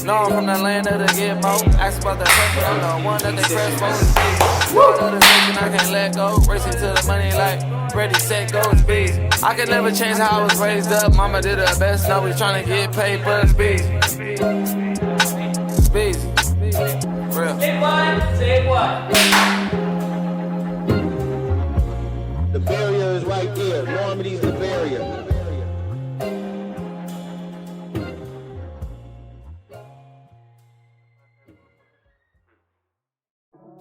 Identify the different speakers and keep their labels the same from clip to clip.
Speaker 1: No, I'm from the land of the get mo. Ask about the fuck, but I'm the one that they press for. All of the things I can't let go. Racing to the money like ready, set, go, it's bees. I could never change how I was raised up. Mama did her best, now we trying to get paid, but it's bees. Bees. Real.
Speaker 2: Say what? Say what?
Speaker 3: The barrier is right there. Normandy's the barrier.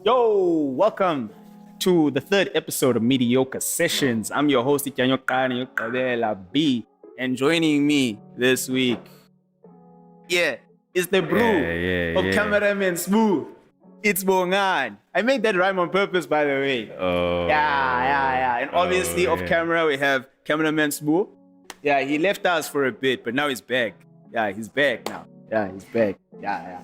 Speaker 4: Yo, welcome to the third episode of Mediocre Sessions. I'm your host, Ikanyo Kani Kabela B, and joining me this week, is the brew of cameraman Smooth. It's Bongani. I made that rhyme on purpose, by the way.
Speaker 5: Oh.
Speaker 4: Yeah. And obviously, off camera, we have cameraman Smooth. Yeah, he left us for a bit, but now he's back. Yeah, he's back now. Yeah, he's back. Yeah.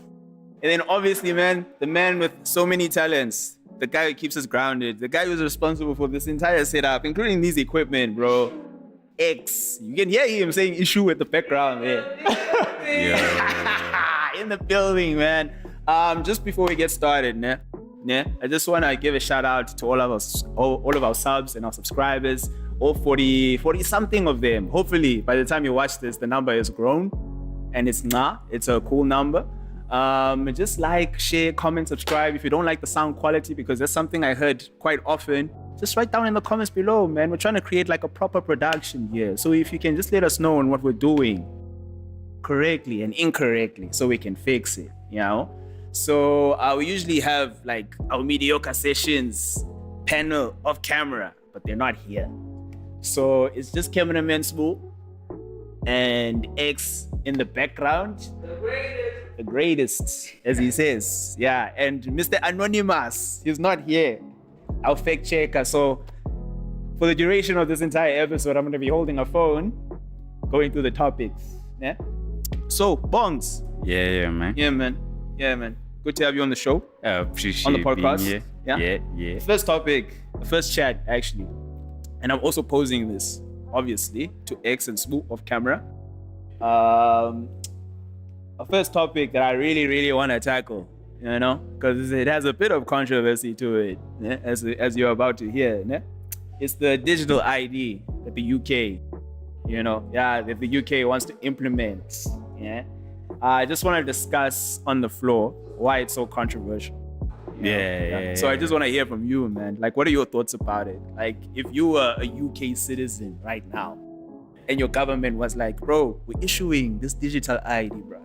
Speaker 4: And then obviously, man, the man with so many talents, the guy who keeps us grounded, the guy who's responsible for this entire setup, including these equipment, bro. X. You can hear him saying issue at the background there. In the building, man. Just before we get started, I just want to give a shout out to all of our subs and our subscribers, all 40 something of them. Hopefully, by the time you watch this, the number has grown, and it's a cool number. Just like, share, comment, subscribe. If you don't like the sound quality, because that's something I heard quite often, just write down in the comments below, man. We're trying to create like a proper production here. So if you can just let us know on what we're doing correctly and incorrectly, so we can fix it, you know? So we usually have like our Mediocre Sessions panel off camera, but they're not here. So it's just cameraman Smooth and X in the background. The greatest, as he says. Yeah, and Mr. Anonymous, he's not here. Our fact checker. So for the duration of this entire episode, I'm going to be holding a phone, going through the topics. Yeah. So, Bongs.
Speaker 5: Yeah, man.
Speaker 4: Yeah, man. Good to have you on the show.
Speaker 5: Appreciate
Speaker 4: on the podcast.
Speaker 5: Being
Speaker 4: here.
Speaker 5: Yeah.
Speaker 4: The first topic, the first chat, actually. And I'm also posing this, obviously, to X and Smooth off camera. A first topic that I really want to tackle, you know, because it has a bit of controversy to it, as you're about to hear. It's the digital ID that the UK, that the UK wants to implement. Yeah, I just want to discuss on the floor why it's so controversial.
Speaker 5: Yeah.
Speaker 4: So I just want to hear from you, man. Like, what are your thoughts about it? Like, if you were a UK citizen right now, and your government was like, bro, we're issuing this digital ID, bro.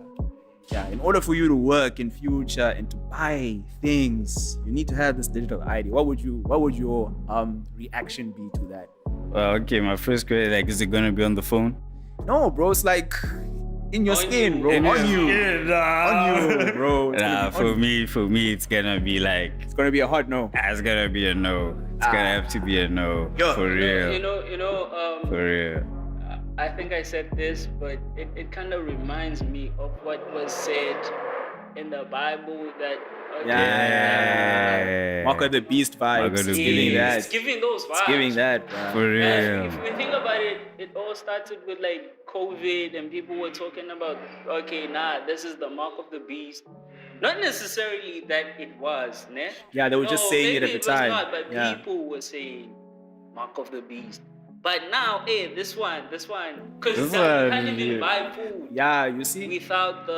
Speaker 4: Yeah, in order for you to work in future and to buy things, you need to have this digital ID. What would your reaction be to that?
Speaker 5: Well, okay, my first question, like, is it gonna be on the phone?
Speaker 4: No, bro, it's like in your skin, bro. On you, bro.
Speaker 5: For me, it's gonna be like,
Speaker 4: it's gonna be a hard no.
Speaker 5: It's gonna be a no. It's gonna have to be a no. For real. For real.
Speaker 2: I think I said this, but it kind of reminds me of what was said in the Bible that...
Speaker 4: Mark of the Beast vibes. It's giving that.
Speaker 2: It's giving those vibes.
Speaker 4: It's giving that, bro.
Speaker 5: For real.
Speaker 2: And if you think about it, it all started with like COVID and people were talking about, this is the mark of the beast. Not necessarily that it was, ne?
Speaker 4: Yeah, they were just saying it at the time.
Speaker 2: It was not, but people were saying mark of the beast. But now, this one, because you can't even buy food.
Speaker 4: Yeah, you see?
Speaker 2: Without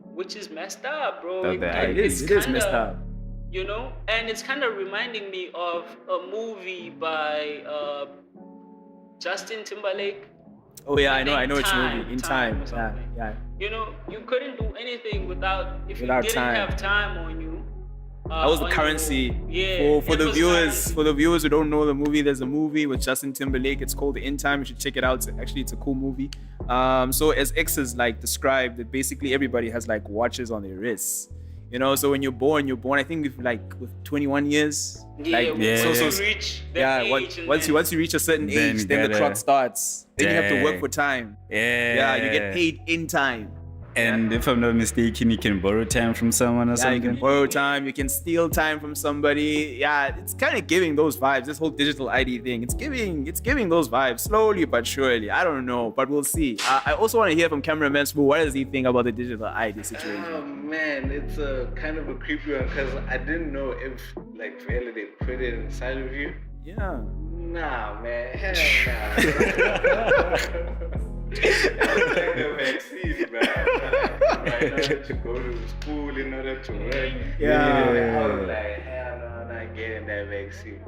Speaker 2: which is messed up, bro.
Speaker 4: It is messed up.
Speaker 2: You know? And it's kind of reminding me of a movie by Justin Timberlake.
Speaker 4: Oh yeah, I know which movie. In Time. Yeah.
Speaker 2: You know, you couldn't do anything without you didn't have time on you.
Speaker 4: That was the currency. For the viewers who don't know the movie, there's a movie with Justin Timberlake. It's called In Time. You should check it out. It's a cool movie. So as X has like described, that basically everybody has like watches on their wrists. You know, so when you're born, I think with 21 years.
Speaker 2: Once
Speaker 4: you reach a certain age, then the clock starts. Then you have to work for time.
Speaker 5: Yeah.
Speaker 4: You get paid in time.
Speaker 5: And if I'm not mistaken, you can borrow time from someone or something.
Speaker 4: You can borrow time, you can steal time from somebody. Yeah, it's kind of giving those vibes, this whole digital ID thing. It's giving those vibes, slowly but surely. I don't know, but we'll see. I also want to hear from cameraman Spoo. What does he think about the digital ID situation?
Speaker 6: Oh man, it's a kind of a creepy one because I didn't know if like really they put it inside of you.
Speaker 4: Yeah.
Speaker 6: Nah, man, hell nah. It's like the vaccine, man. In order to go to school, in order to work.
Speaker 4: Yeah.
Speaker 6: I was like, hell no, I'm not getting that vaccine.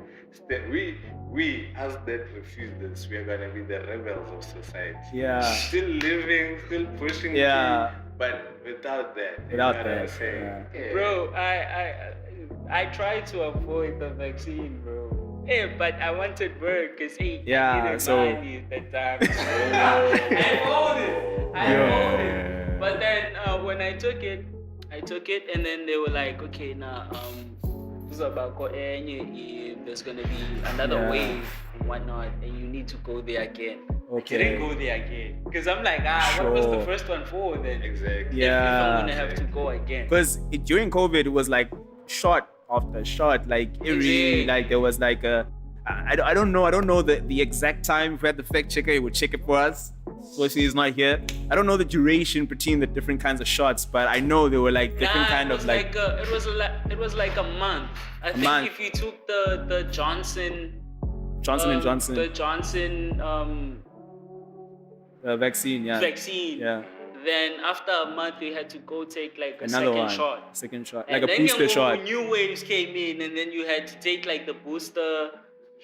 Speaker 6: We, us that refuse this, we're gonna be the rebels of society.
Speaker 4: Yeah.
Speaker 6: Still living, still pushing.
Speaker 4: Yeah.
Speaker 6: Through, but without that.
Speaker 4: Without
Speaker 6: you know what I'm
Speaker 4: that,
Speaker 6: saying?
Speaker 4: yeah.
Speaker 6: Yeah.
Speaker 2: Bro, I tried to avoid the vaccine, bro. Hey, but I wanted work because I needed money at that time. I owed it. But then when I took it, and then they were like, okay, now there's gonna be another wave and whatnot, and you need to go there again.
Speaker 4: Okay.
Speaker 2: I didn't go there again because I'm like, what was the first one for then?
Speaker 6: Exactly.
Speaker 4: Yeah.
Speaker 2: If I'm gonna have to go again.
Speaker 4: Because during COVID, it was like shot after shot, like every like there was like a I don't know the exact time. If we had the fact checker, he would check it for us. So he's not here. I don't know the duration between the different kinds of shots, but I know there were like different kind of like
Speaker 2: it was like a month. I think if you took the Johnson
Speaker 4: and Johnson,
Speaker 2: the Johnson
Speaker 4: vaccine,
Speaker 2: vaccine. Then after a month, you had to go take like a
Speaker 4: second shot,
Speaker 2: and
Speaker 4: like a booster shot.
Speaker 2: Then new waves came in, and then you had to take like the booster.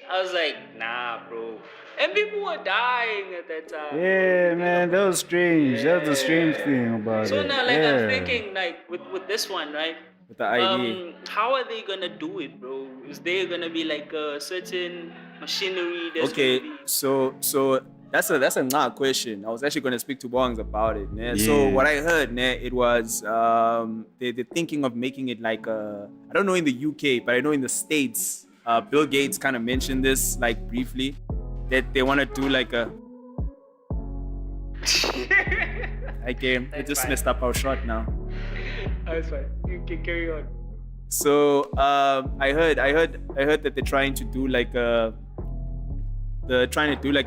Speaker 2: I was like, nah, bro. And people were dying at that time.
Speaker 5: Yeah, man, that was strange. That was the strange thing about it.
Speaker 2: So now, like, I'm thinking, like, with this one, right?
Speaker 4: With the ID.
Speaker 2: How are they gonna do it, bro? Is there gonna be like a certain machinery that's
Speaker 4: okay,
Speaker 2: gonna be...
Speaker 4: so that's a nah question. I was actually gonna speak to Bongs about it. Né? Yeah. So what I heard, né, it was they're thinking of making it like I don't know in the UK, but I know in the States, Bill Gates kind of mentioned this like briefly, that they want to do like a. Okay, it just messed up our shot now.
Speaker 2: That's fine. You can carry on.
Speaker 4: So I heard that they're trying to do like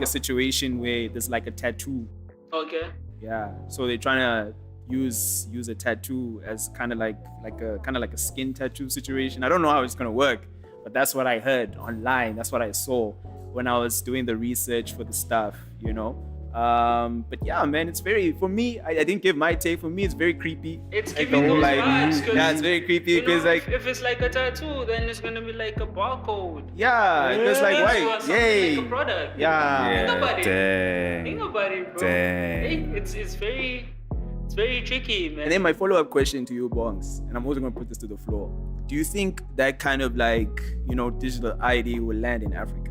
Speaker 4: a situation where there's like a tattoo.
Speaker 2: Okay.
Speaker 4: Yeah. So they're trying to use a tattoo as kind of like a skin tattoo situation. I don't know how it's gonna work, but that's what I heard online. That's what I saw when I was doing the research for the stuff, you know. But yeah, man, it's very, for me, I didn't give my take. For me, it's very creepy.
Speaker 2: It's giving those vibes.
Speaker 4: Yeah, it's very creepy because like
Speaker 2: if it's like a tattoo, then it's gonna be like a barcode.
Speaker 4: Yeah, because like why? Yay.
Speaker 2: Like a product.
Speaker 4: Yeah.
Speaker 2: Think about it.
Speaker 5: Dang.
Speaker 2: Think about it, bro.
Speaker 5: Dang.
Speaker 2: Hey, it's very tricky, man.
Speaker 4: And then my follow-up question to you, Bongs, and I'm also gonna put this to the floor. Do you think that kind of like, you know, digital ID will land in Africa?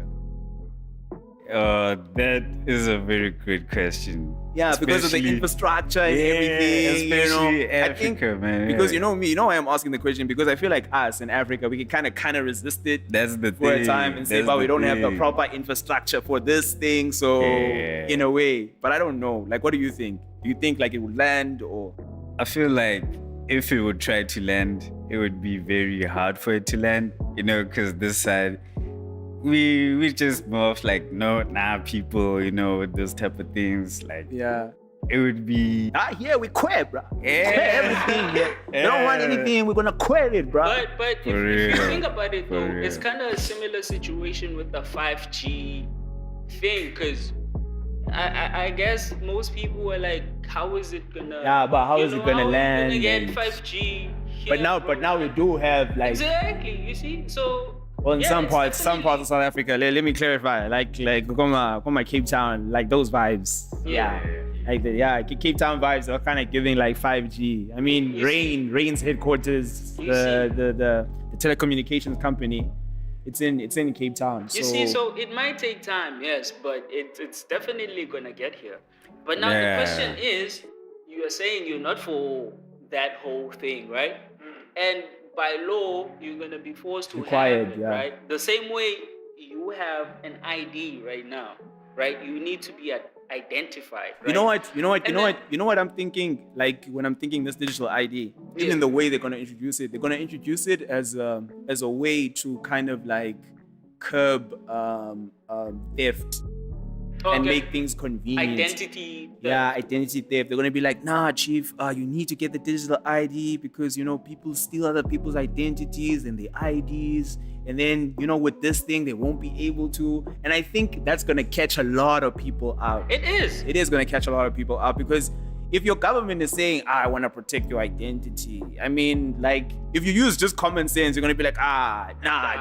Speaker 5: That is a very good question.
Speaker 4: Yeah, because of the infrastructure and everything,
Speaker 5: especially
Speaker 4: you know.
Speaker 5: Africa,
Speaker 4: I think,
Speaker 5: man.
Speaker 4: because you know me, you know why I'm asking the question, because I feel like us in Africa, we can kind of resist it.
Speaker 5: That's the
Speaker 4: for
Speaker 5: thing.
Speaker 4: A time and say, but we don't have the proper infrastructure for this thing. So in a way, but I don't know. Like, what do you think? Do you think like it would land or?
Speaker 5: I feel like if it would try to land, it would be very hard for it to land. You know, because this side. We just more of like people, you know, with those type of things. Like it would be
Speaker 4: here we queer, bro. Queer everything. Yeah. They don't want anything, we're gonna queer it, bro.
Speaker 2: But if you think about it though, it's kind of a similar situation with the 5G thing, because I guess most people were like, how is it gonna?
Speaker 4: Yeah, but how is it gonna land?
Speaker 2: Gonna get 5G. Here,
Speaker 4: but now we do have like
Speaker 2: exactly. You see, so.
Speaker 4: Well, in some parts of South Africa, let me clarify. Like come Cape Town, like those vibes. Like Cape Town vibes are kind of giving like 5G. I mean, Rain's headquarters, the telecommunications company, it's in Cape Town.
Speaker 2: You see, so it might take time, yes, but it's definitely gonna get here. But now the question is, you are saying you're not for that whole thing, right? And by law, you're gonna be forced to
Speaker 4: required,
Speaker 2: have it, right? The same way you have an ID right now, right? You need to be identified. Right?
Speaker 4: You know what? You know what? You
Speaker 2: And
Speaker 4: know
Speaker 2: then-
Speaker 4: what? You know what I'm thinking? Like when I'm thinking this digital ID, even the way they're gonna introduce it, they're gonna introduce it as a way to kind of like curb theft and
Speaker 2: Okay.
Speaker 4: make things convenient.
Speaker 2: Identity.
Speaker 4: Yeah, identity theft. They're gonna be like, nah, chief, you need to get the digital ID because people steal other people's identities and their IDs, and then with this thing they won't be able to. And I think that's gonna catch a lot of people out.
Speaker 2: It is.
Speaker 4: It is gonna catch a lot of people out because if your government is saying, I want to protect your identity, I mean, like, if you use just common sense, you're gonna be like,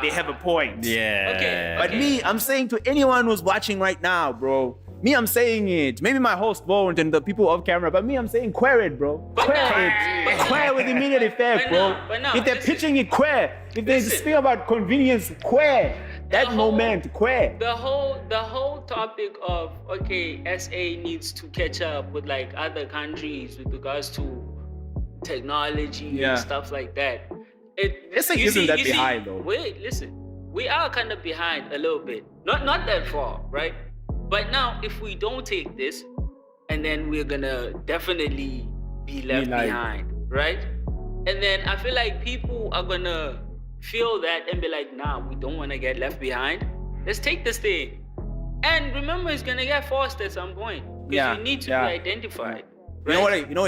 Speaker 4: they have a point.
Speaker 5: Yeah.
Speaker 2: Okay.
Speaker 4: But me, I'm saying to anyone who's watching right now, bro, I'm saying it. Maybe my host won't and the people off camera, but me, I'm saying queer it, bro. Queer it. Queer with immediate effect, bro.
Speaker 2: But now,
Speaker 4: if they're
Speaker 2: listen.
Speaker 4: pitching it queer, if they
Speaker 2: Listen.
Speaker 4: speak about convenience, queer. That
Speaker 2: whole-
Speaker 4: moment, queer.
Speaker 2: The whole topic of SA needs to catch up with like other countries with regards to technology
Speaker 4: Yeah.
Speaker 2: and stuff like that.
Speaker 4: SA isn't that behind, though.
Speaker 2: Wait, listen. We are kind of behind a little bit. Not that far, right? But now if we don't take this, and then we're gonna definitely be left
Speaker 4: like-
Speaker 2: behind, right? And then I feel like people are gonna feel that and be like, nah, we don't wanna get left behind. Let's take this thing. And remember, it's gonna get forced at some point. Because
Speaker 4: Yeah,
Speaker 2: you need to
Speaker 4: yeah.
Speaker 2: be identified.
Speaker 4: You know what?
Speaker 2: right?
Speaker 4: You know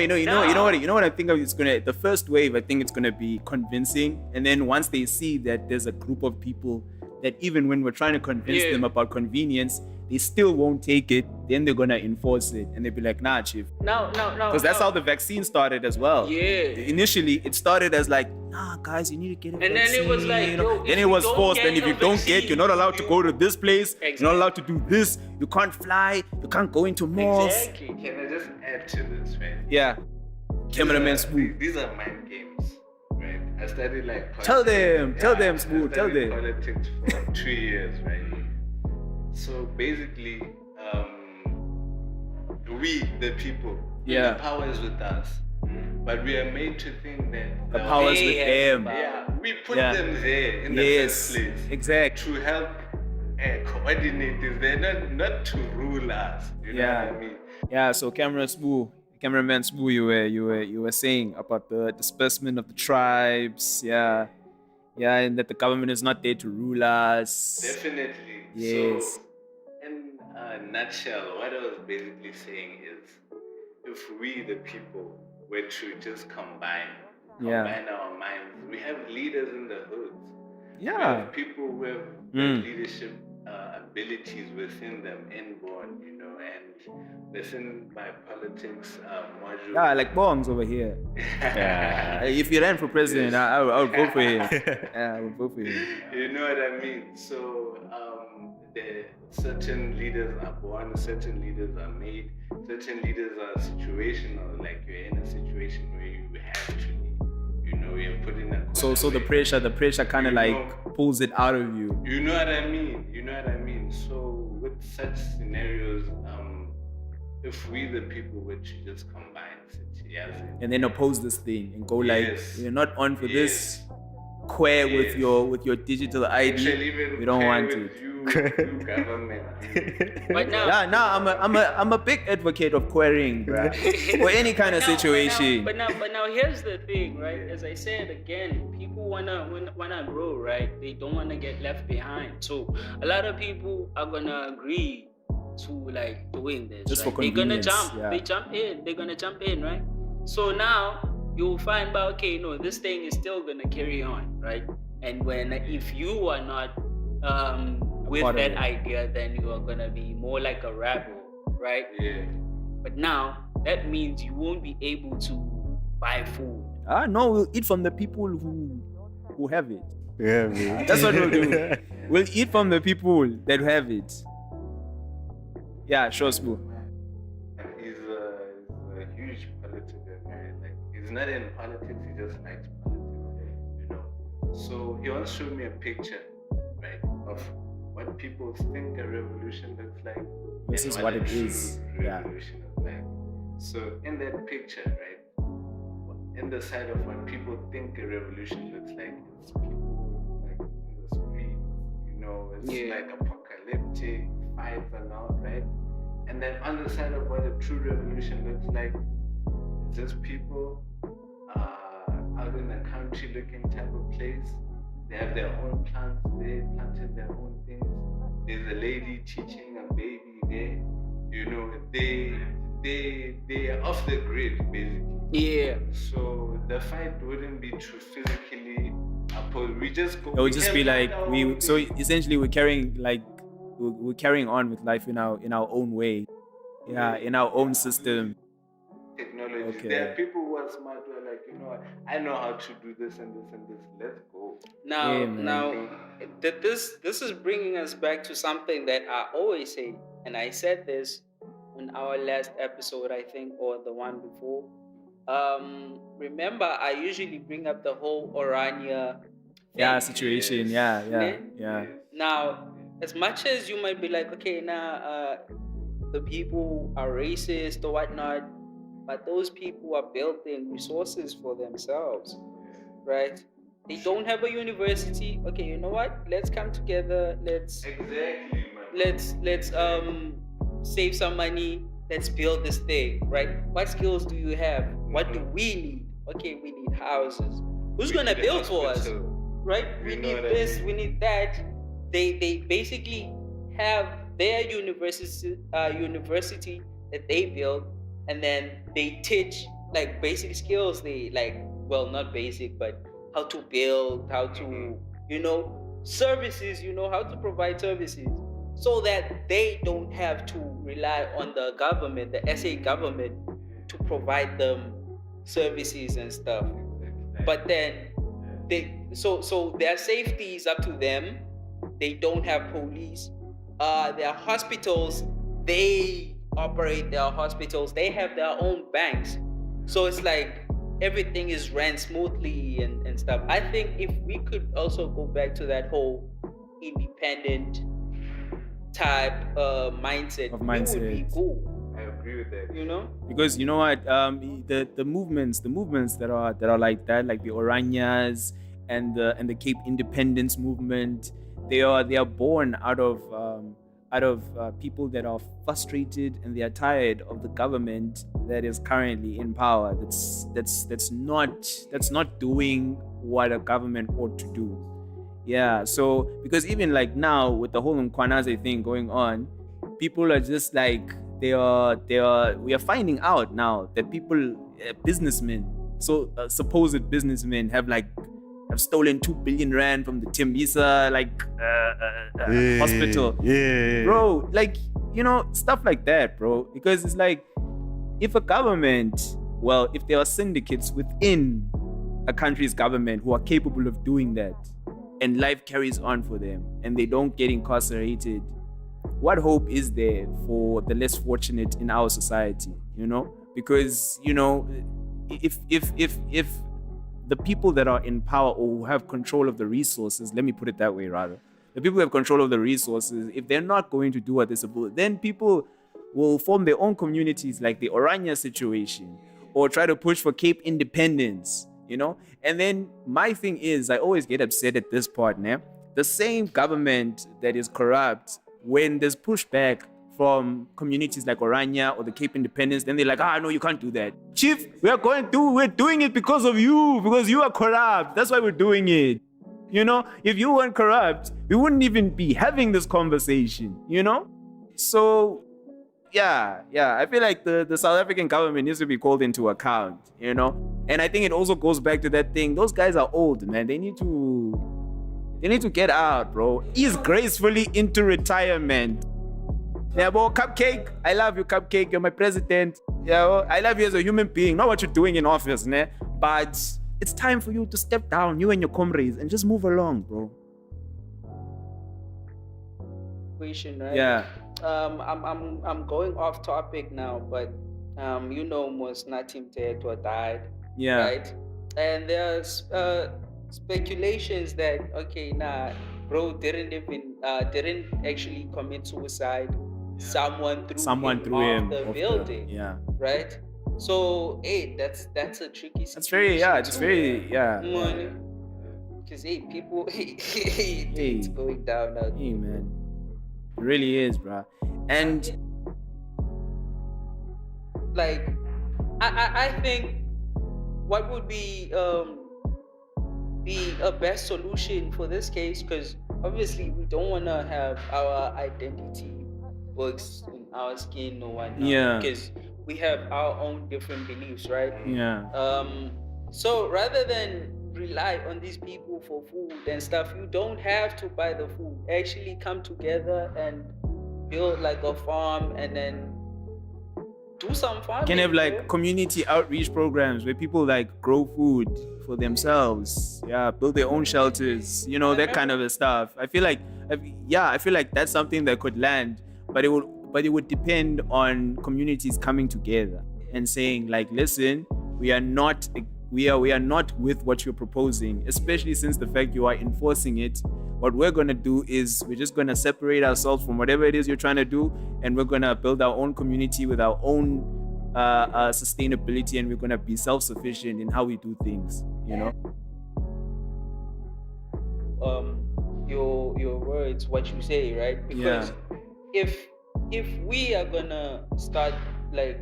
Speaker 4: what I think it's gonna. The first wave, I think it's gonna be convincing, and then once they see that there's a group of people that even when we're trying to convince
Speaker 2: Yeah.
Speaker 4: them about convenience, they still won't take it. Then they're gonna enforce it, and they'll be like, "Nah, chief,"
Speaker 2: No.
Speaker 4: because that's how the vaccine started as well.
Speaker 2: Yeah.
Speaker 4: Initially, it started as like, "Nah, guys, you need to get a
Speaker 2: And
Speaker 4: vaccine."
Speaker 2: then it was like, yo, if
Speaker 4: then it
Speaker 2: you
Speaker 4: was
Speaker 2: don't
Speaker 4: forced.
Speaker 2: get
Speaker 4: And if
Speaker 2: a
Speaker 4: you don't get,
Speaker 2: vaccine,
Speaker 4: you're not allowed to go to this place. You're
Speaker 2: Exactly.
Speaker 4: not allowed to do this. You can't fly. You can't go into malls.
Speaker 2: Exactly.
Speaker 6: Can I just add to this, right?
Speaker 4: Yeah. Cameraman Smooth.
Speaker 6: These are mind games, right? I studied like politics.
Speaker 4: Tell them,
Speaker 6: I
Speaker 4: Smooth, tell
Speaker 6: studied
Speaker 4: them.
Speaker 6: politics for 2 years, right? So basically, we, the people,
Speaker 4: Yeah.
Speaker 6: the power is with us. But we are made to think that
Speaker 4: The power's
Speaker 2: They
Speaker 4: with
Speaker 2: have
Speaker 4: them.
Speaker 2: power.
Speaker 6: Yeah, we put
Speaker 4: Yeah.
Speaker 6: them there in the
Speaker 4: Yes,
Speaker 6: first place
Speaker 4: exactly.
Speaker 6: to help coordinate this. They're not to rule us. You know
Speaker 4: Yeah.
Speaker 6: what I mean?
Speaker 4: Yeah, so cameraman Smooth, you were saying about the disbursement of the tribes, yeah, and that the government is not there to rule us.
Speaker 6: Definitely.
Speaker 4: Yes.
Speaker 6: So, in a nutshell, what I was basically saying is, if we, the people, were to just combine our minds, we have leaders in the hoods. We
Speaker 4: Yeah,
Speaker 6: have people who have leadership abilities within them, inborn, and listen by politics module.
Speaker 4: yeah, like Bongs over here. If you ran for president, I would vote for him. Yeah, I would vote for him.
Speaker 6: You know what I mean? So, certain leaders are born, certain leaders are made, certain leaders are situational. Like you're in a situation where you have to lead. You're put in a.
Speaker 4: So the pressure kind of like pulls it out of you.
Speaker 6: You know what I mean? So with such scenarios, if we the people were to just combine
Speaker 4: And then oppose this thing and go like,
Speaker 6: Yes.
Speaker 4: you're not on for this.
Speaker 6: Yes.
Speaker 4: Queer with
Speaker 6: Yes.
Speaker 4: your digital ID.
Speaker 6: Actually, even
Speaker 4: We don't
Speaker 6: pair
Speaker 4: want
Speaker 6: with
Speaker 4: it.
Speaker 6: you government.
Speaker 2: But now,
Speaker 4: Yeah, I'm a big advocate of querying, bruh. For any kind of situation.
Speaker 2: But now, here's the thing, right? As I said again, people wanna grow, right? They don't wanna get left behind. So a lot of people are gonna agree to like doing this.
Speaker 4: Just
Speaker 2: right?
Speaker 4: for
Speaker 2: They're gonna
Speaker 4: convenience,
Speaker 2: jump.
Speaker 4: yeah.
Speaker 2: They're gonna jump in, right? So now you'll find out, okay, no, this thing is still gonna carry on, right? And if you are not with
Speaker 4: part of
Speaker 2: that
Speaker 4: it.
Speaker 2: idea, then you are gonna be more like a rebel, right?
Speaker 6: Yeah.
Speaker 2: But now that means you won't be able to buy food.
Speaker 4: No, we'll eat from the people who have it.
Speaker 5: Yeah, man.
Speaker 4: That's what we'll do. We'll eat from the people that have it. Yeah, sure, Smooth.
Speaker 6: He's a huge political guy. Like he's not in politics, he just likes politics. So he once showed me a picture, right, of what people think a revolution looks like.
Speaker 4: This
Speaker 6: and
Speaker 4: is what
Speaker 6: a
Speaker 4: it
Speaker 6: true
Speaker 4: is. Yeah.
Speaker 6: Revolution is like. So in that picture, right, in the side of what people think a revolution looks like, it's people like in the street, it's
Speaker 2: Yeah.
Speaker 6: like apocalyptic fights and all, right? And then on the side of what a true revolution looks like, it's just people out in a country looking type of place. They have their own plants, they planted their own things. There's a lady teaching a baby there. You know, they are off the grid basically.
Speaker 2: Yeah.
Speaker 6: So the fight wouldn't be too physically opposed. We just go.
Speaker 4: It would just be like so
Speaker 6: thing.
Speaker 4: essentially we're carrying on with life in our own way. Yeah, in our own system.
Speaker 6: Technology.
Speaker 4: Okay.
Speaker 6: There are people who are smart who are like, you know what, I know how to do this and this and this. Let's go.
Speaker 2: Now,
Speaker 4: Yeah, man.
Speaker 2: now, this is bringing us back to something that I always say, and I said this on our last episode, I think, or the one before. Remember, I usually bring up the whole Orania
Speaker 4: Yeah,
Speaker 2: thing.
Speaker 4: situation.
Speaker 6: Yes.
Speaker 4: Yeah.
Speaker 2: Now, as much as you might be like, okay, now the people are racist or whatnot, but those people are building resources for themselves, right? They don't have a university. Okay, you know what? Let's come together.
Speaker 6: Exactly, man.
Speaker 2: Let's save some money. Let's build this thing, right? What skills do you have? What do we need? Okay, we need houses. Who's gonna
Speaker 6: need a
Speaker 2: build for us?
Speaker 6: hospital.
Speaker 2: Right?
Speaker 6: You
Speaker 2: We
Speaker 6: know
Speaker 2: need
Speaker 6: what I
Speaker 2: this,
Speaker 6: mean?
Speaker 2: we need that. They basically have their university that they build, and then they teach like basic skills. They not basic, but how to build, how to services, how to provide services, so that they don't have to rely on the government, the SA government, to provide them services and stuff. But then so their safety is up to them. They don't have police. Their hospitals, they operate their hospitals. They have their own banks. So it's like everything is ran smoothly and stuff. I think if we could also go back to that whole independent type mindset, we would be cool.
Speaker 6: I agree with that.
Speaker 4: Because you know what, the movements that are like that, like the Oranias and the Cape Independence movement, they are born out of people that are frustrated and they are tired of the government that is currently in power. That's not doing what a government ought to do. Yeah. So because even like now with the whole Mkwanaze thing going on, people are just like we are finding out now that people, businessmen, supposed businessmen have stolen 2 billion rand from the Tembisa hospital.
Speaker 5: Yeah.
Speaker 4: Bro, stuff like that, bro. Because it's like, if a government, if there are syndicates within a country's government who are capable of doing that, and life carries on for them, and they don't get incarcerated, what hope is there for the less fortunate in our society? Because if the people that are in power or who have control of the resources, let me put it that way rather, the people who have control of the resources, if they're not going to do what they're supposed, then people will form their own communities like the Orania situation, or try to push for Cape independence, And then my thing is, I always get upset at this part, the same government that is corrupt, when there's pushback from communities like Orania or the Cape Independence, then they're like, no, you can't do that. Chief, we're doing it because of you, because you are corrupt. That's why we're doing it. If you weren't corrupt, we wouldn't even be having this conversation, So, yeah, I feel like the South African government needs to be called into account, And I think it also goes back to that thing. Those guys are old, man. They need to get out, bro. Ease gracefully into retirement. Yeah, bro, Cupcake. I love you, Cupcake. You're my president. Yeah, well, I love you as a human being. Not what you're doing in office, né? But it's time for you to step down, you and your comrades, and just move along, bro.
Speaker 2: Right?
Speaker 4: Yeah.
Speaker 2: I'm going off topic now, but most Natim Teto died.
Speaker 4: Yeah.
Speaker 2: Right? And there's speculations that bro didn't actually commit suicide. Someone threw him off the building.
Speaker 4: Yeah.
Speaker 2: Right? So that's a tricky situation.
Speaker 4: That's very
Speaker 2: because people it's going down now.
Speaker 4: Hey man. It really is, bro. And
Speaker 2: like, I think what would be a best solution for this case, because obviously we don't want to have our identity books in our skin or whatnot,
Speaker 4: Yeah.
Speaker 2: because we have our own different beliefs, right?
Speaker 4: Yeah.
Speaker 2: So rather than rely on these people for food and stuff, you don't have to buy the food. Actually come together and build like a farm and then do some farming.
Speaker 4: Can have like
Speaker 2: bro.
Speaker 4: community outreach programs where people like grow food for themselves, build their own shelters, that kind of a stuff. I feel like that's something that could land, but it would depend on communities coming together and saying like, listen, we are not with what you're proposing, especially since the fact you are enforcing it. What we're gonna do is we're just gonna separate ourselves from whatever it is you're trying to do, and we're gonna build our own community with our own sustainability, and we're gonna be self-sufficient in how we do things.
Speaker 2: Your words, what you say, right? Because if we are gonna start like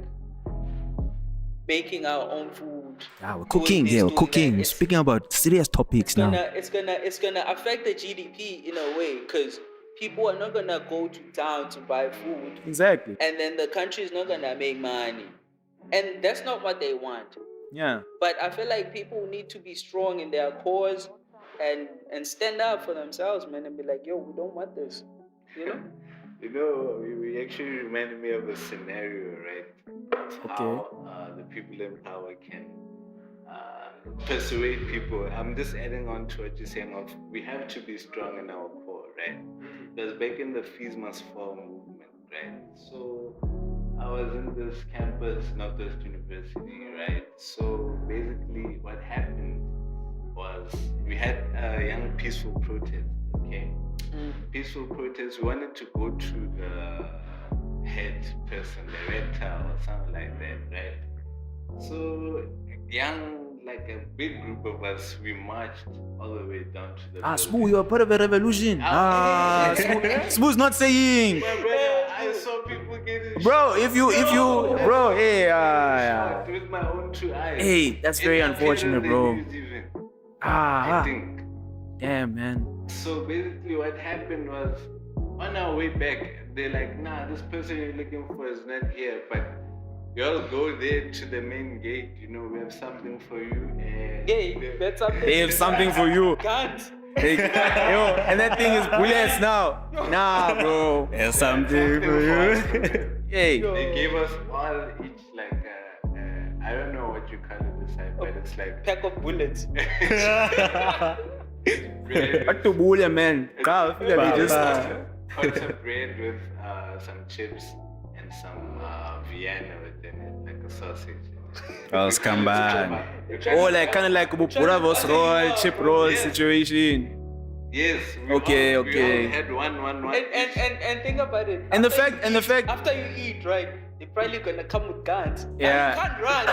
Speaker 2: making our own food,
Speaker 7: we're cooking. We're cooking. We're speaking about serious topics now.
Speaker 2: It's gonna affect the GDP in a way, because people are not gonna go to town to buy food.
Speaker 4: Exactly.
Speaker 2: And then the country is not gonna make money, and that's not what they want.
Speaker 4: Yeah.
Speaker 2: But I feel like people need to be strong in their cause and stand up for themselves, man, and be like, yo, we don't want this,
Speaker 6: we actually reminded me of a scenario, right? How the people in power can persuade people. I'm just adding on to what you're saying of we have to be strong in our core, right? Because back in the Fees Must Fall movement, right? So I was in this campus, Northwest University, right? So basically what happened was we had a young peaceful protest, okay? Peaceful protest, we wanted to go to the head person, the rector or something like that, right? So like a big group of us, we marched all the way down to the
Speaker 4: Smooth, you are part of a revolution. Smooth's not saying.
Speaker 6: My brother, I saw people getting
Speaker 4: Bro, if you, bro, hey,
Speaker 6: shot with my own two eyes.
Speaker 4: Hey, that's very unfortunate, bro.
Speaker 6: I think.
Speaker 4: Damn, man.
Speaker 6: So basically what happened was, on our way back, they're like, nah, this person you're looking for is not here, but y'all go there to the main gate, we have something for you. And
Speaker 2: that's something.
Speaker 4: They have something for you.
Speaker 2: Can't.
Speaker 4: And that thing is bullets now. Nah, bro.
Speaker 5: There's something for you.
Speaker 4: Hey.
Speaker 6: They gave us all each like I don't know what you call it this side, but it's like
Speaker 2: pack of bullets.
Speaker 4: Back to bullet, man.
Speaker 6: Pots of bread with some chips and some Vienna within it, like a sausage.
Speaker 5: Skamba.
Speaker 4: Like kind of like a Buravos roll, chip roll situation.
Speaker 6: Yes.
Speaker 4: Okay.
Speaker 6: We all had one.
Speaker 2: And think about it.
Speaker 4: And the fact.
Speaker 2: After you eat, right? They're probably gonna come with guns.
Speaker 4: Yeah.
Speaker 2: You can't run.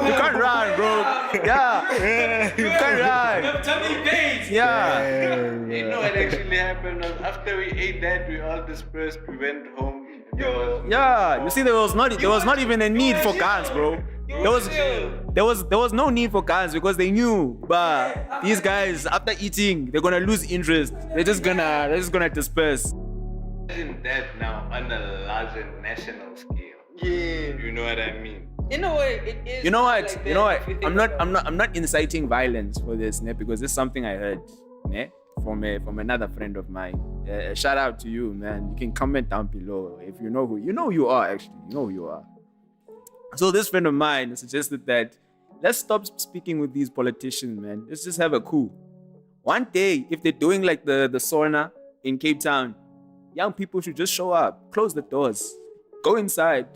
Speaker 4: You can't run, bro. Yeah. You can't run.
Speaker 2: Tell me days.
Speaker 4: Yeah.
Speaker 6: You know what actually happened was after we ate that, we all dispersed. We went home.
Speaker 4: You see, there was not even a need for guns, bro. There was no need for guns because they knew, but these guys after eating they're gonna lose interest. They're just gonna disperse.
Speaker 6: Imagine that now on a larger national scale.
Speaker 2: Yeah.
Speaker 6: You know what I mean?
Speaker 2: In a way, it is.
Speaker 4: You know what?
Speaker 2: Like
Speaker 4: You know what? I'm not inciting violence for this, ne? Because this is something I heard, ne? From another friend of mine. Shout out to you, man. You can comment down below if you know who you are. Actually, you know who you are. So this friend of mine suggested that let's stop speaking with these politicians, man. Let's just have a coup. One day, if they're doing like the sauna in Cape Town, young people should just show up, close the doors, go inside,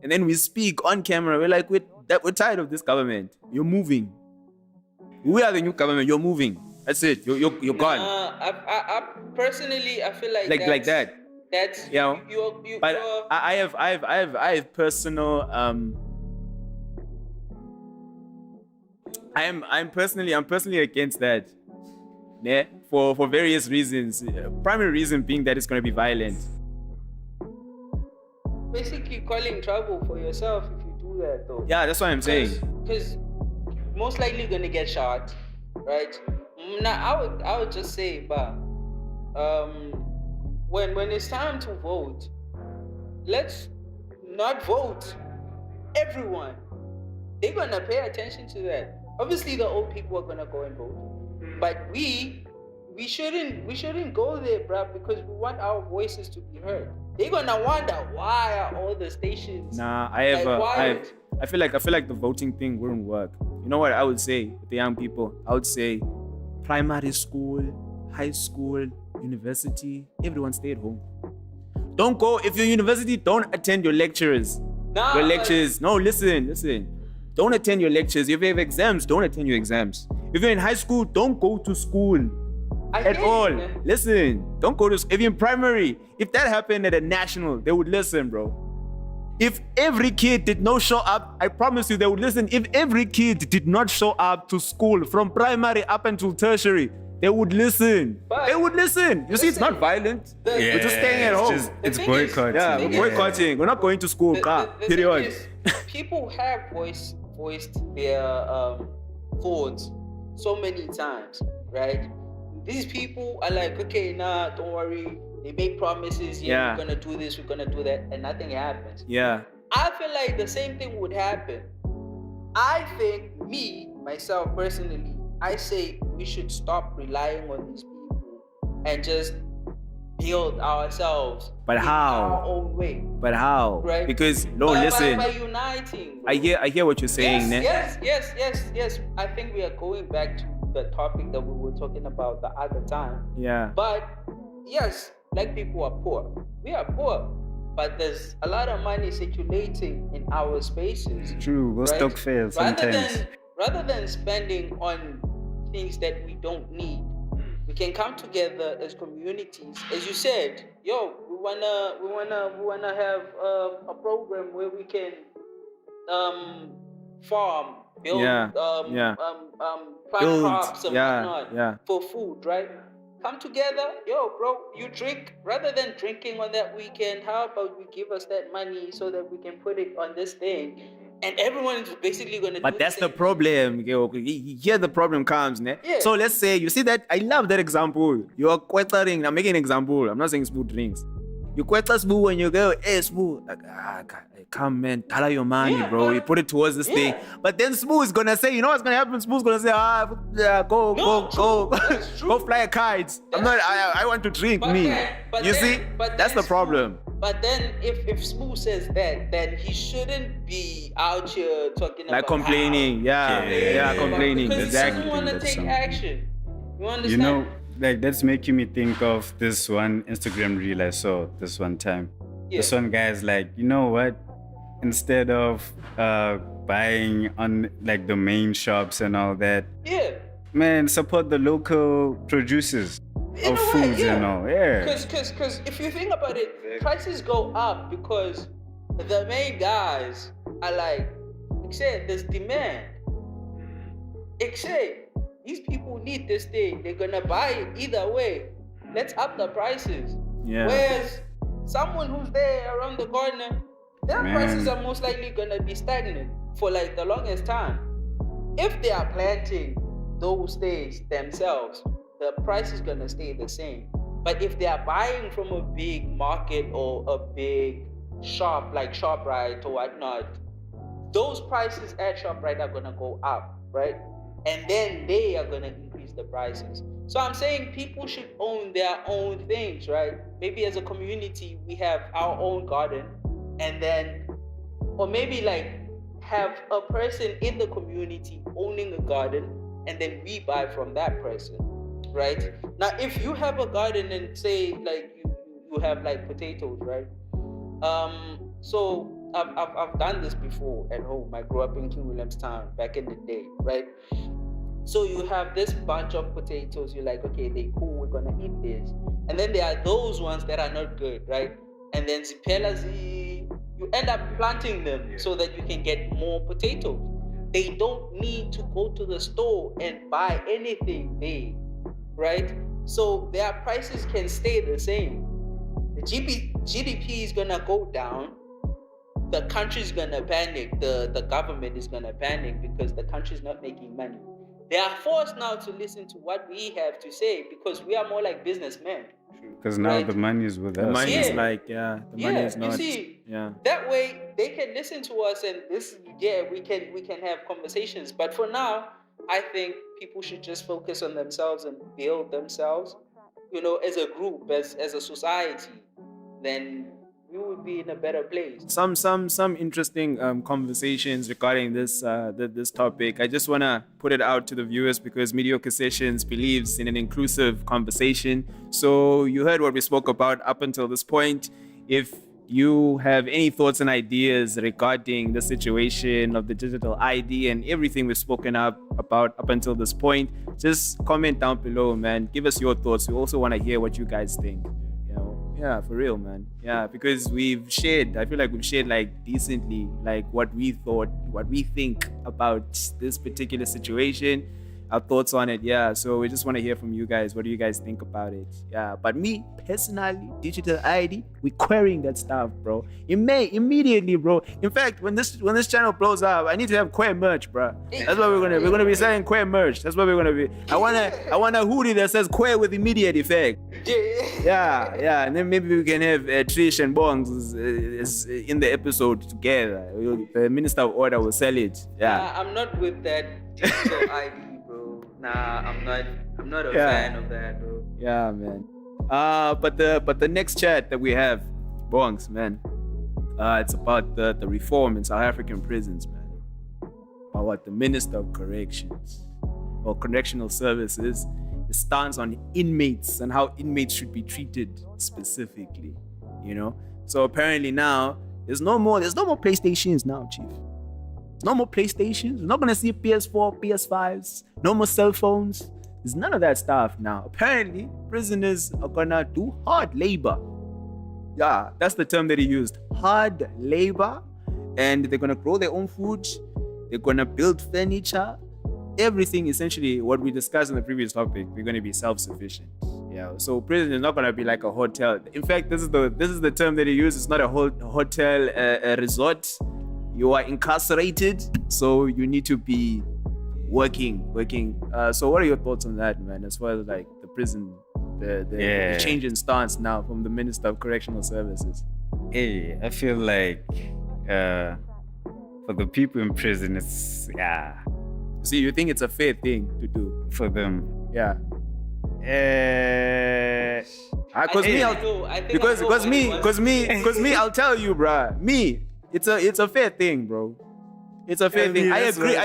Speaker 4: and then we speak on camera. We're like, we're tired of this government. You're moving. We are the new government. You're moving. That's it. You're gone.
Speaker 2: I personally, I feel like
Speaker 4: that.
Speaker 2: That's
Speaker 4: But I have personal I'm personally against that. Yeah, for various reasons. Primary reason being that it's going to be violent.
Speaker 2: Basically calling trouble for yourself if do that though.
Speaker 4: Yeah, that's what I'm saying.
Speaker 2: Because most likely you're gonna get shot, right? Now I would just say, but when it's time to vote, let's not vote everyone. They're gonna pay attention to that. Obviously, the old people are gonna go and vote, but we shouldn't go there, bruh, because we want our voices to be heard. They're gonna wonder why are all the stations.
Speaker 4: Nah, I feel like the voting thing wouldn't work. You know what I would say with the young people? I would say primary school, high school, university, everyone stay at home. Don't go. If you're university, don't attend your lectures.
Speaker 2: Nah,
Speaker 4: Your lectures. No, listen. Don't attend your lectures. If you have exams, don't attend your exams. If you're in high school, don't go to school at all.
Speaker 2: Man.
Speaker 4: Listen, don't go to. If you're in primary, if that happened at a national, they would listen, bro. If every kid did not show up, I promise you they would listen. If every kid did not show up to school from primary up until tertiary, they would listen.
Speaker 2: But
Speaker 4: they would listen. You see, it's not violent. We're just staying at home.
Speaker 5: It's
Speaker 2: thing is-
Speaker 5: boycotting.
Speaker 4: Yeah, we're boycotting. We're not going to school.
Speaker 2: The thing
Speaker 4: Period.
Speaker 2: is, people have voiced their thoughts so many times, right? These people are like, okay, nah, don't worry. They make promises. Yeah, we're gonna do this, we're gonna do that, and nothing happens.
Speaker 4: Yeah.
Speaker 2: I feel like the same thing would happen. I think myself personally, I say we should stop relying on these people and just build ourselves.
Speaker 4: But
Speaker 2: in
Speaker 4: how?
Speaker 2: Our own way.
Speaker 4: But how?
Speaker 2: Right.
Speaker 4: Because listen.
Speaker 2: By uniting. Bro.
Speaker 4: I hear what you're saying, ne?
Speaker 2: Yes. I think we are going back to the topic that we were talking about the other time.
Speaker 4: Yeah.
Speaker 2: But yes, black people are poor. We are poor. But there's a lot of money circulating in our spaces.
Speaker 5: True, we'll
Speaker 2: right?
Speaker 5: stock fail sometimes.
Speaker 2: Rather than spending on things that we don't need, we can come together as communities. As you said, we wanna have a program where we can farm, build, plant crops and whatnot for food, right? Come together, bro, you drink. Rather than drinking on that weekend, how about we give us that money so that we can put it on this thing? And everyone is basically going to do
Speaker 4: But that's the problem. Here the problem comes, ne?
Speaker 2: Yeah.
Speaker 4: So let's say, you see that, I love that example. You're quetering, I'm making an example. I'm not saying Spoo drinks. You quetter Spoo and you go, hey Spoo, like, come man, tell your money, bro. You put it towards this thing. But then Spoo is gonna say, you know what's gonna happen? Spoo's gonna say, go go fly a kite. I want to drink, that's the problem.
Speaker 2: But then if Smooth says that, then he shouldn't be out here talking
Speaker 4: like
Speaker 2: about
Speaker 4: complaining, complaining.
Speaker 2: Because
Speaker 4: Exactly.
Speaker 2: he doesn't want to take action. You understand?
Speaker 5: You know, like that's making me think of this one Instagram reel I saw this one time.
Speaker 2: Yeah.
Speaker 5: This one guy is like, you know what? Instead of buying on like the main shops and all that, man, support the local producers of foods and all.
Speaker 2: Because if you think about it, prices go up because the main guys are like, there's demand. These people need this thing. They're gonna buy it either way. Let's up the prices.
Speaker 4: Yeah.
Speaker 2: Whereas someone who's there around the corner, their prices are most likely gonna be stagnant for like the longest time. If they are planting those things themselves, the price is gonna stay the same. But if they are buying from a big market or a big shop like ShopRite or whatnot, those prices at ShopRite are gonna go up, right? And then they are gonna increase the prices. So I'm saying people should own their own things, right? Maybe as a community, we have our own garden, and then, or maybe like have a person in the community owning a garden, and then we buy from that person, right? Now, if you have a garden and say like you have like potatoes, right? So I've done this before at home. I grew up in King Williamstown back in the day, right? So you have this bunch of potatoes. You're like, okay, they cool. We're gonna eat this. And then there are those ones that are not good, right? And then you end up planting them so that you can get more potatoes. They don't need to go to the store and buy anything there, right? So their prices can stay the same. The GDP is gonna go down, the country's gonna panic, the government is gonna panic because the country's not making money. They are forced now to listen to what we have to say because we are more like businessmen.
Speaker 5: Because now
Speaker 2: Right.
Speaker 5: the money is with
Speaker 4: The
Speaker 5: us.
Speaker 4: money is
Speaker 2: Yeah.
Speaker 4: like, the money is not.
Speaker 2: You see,
Speaker 4: Yeah.
Speaker 2: that way they can listen to us and we can have conversations. But for now, I think people should just focus on themselves and build themselves, as a group, as a society. Then we would be in a better place.
Speaker 4: Some interesting conversations regarding this topic. I just wanna put it out to the viewers because Mediocre Sessions believes in an inclusive conversation. So you heard what we spoke about up until this point. If you have any thoughts and ideas regarding the situation of the digital ID and everything we've spoken about up until this point, just comment down below, man. Give us your thoughts. We also want to hear what you guys think. Yeah, for real, man. Yeah, because I feel like we've shared like decently like what we thought, what we think about this particular situation, our thoughts on it. Yeah, so we just want to hear from you guys. What do you guys think about it? Yeah, but me personally, digital ID, we querying that stuff, bro. Immediately, bro. In fact, when this channel blows up, I need to have queer merch, bro. That's what we're gonna be selling queer merch. That's what we're gonna be. I want a hoodie that says queer with immediate effect. Yeah, and then maybe we can have Trish and Bongs in the episode together. The Minister of Order will sell it. Yeah.
Speaker 2: I'm not with that digital ID, bro. Nah, I'm not a fan of that, bro.
Speaker 4: Yeah, man. But the next chat that we have, Bongs, man. It's about the reform in South African prisons, man. About the Minister of Corrections or Correctional Services. His stance on inmates and how inmates should be treated specifically, So apparently now there's no more PlayStations now, Chief. There's no more PlayStations. We're not gonna see PS4, PS5s, no more cell phones. There's none of that stuff now. Apparently, prisoners are gonna do hard labor. Yeah, that's the term that he used. Hard labor. And they're gonna grow their own food. They're gonna build furniture. Everything essentially what we discussed in the previous topic, we're going to be self-sufficient. Yeah, so prison is not going to be like a hotel. In fact, this is the term that he used. It's not a hotel, a resort. You are incarcerated, so you need to be working. So what are your thoughts on that, man? As far as like the prison, the change in stance now from the Minister of Correctional Services.
Speaker 5: Hey, I feel like for the people in prison, it's
Speaker 4: See, you think it's a fair thing to do
Speaker 5: for them.
Speaker 4: Yeah. Because me, I'll tell you, bruh. Me, it's a fair thing, bro. It's a fair thing. I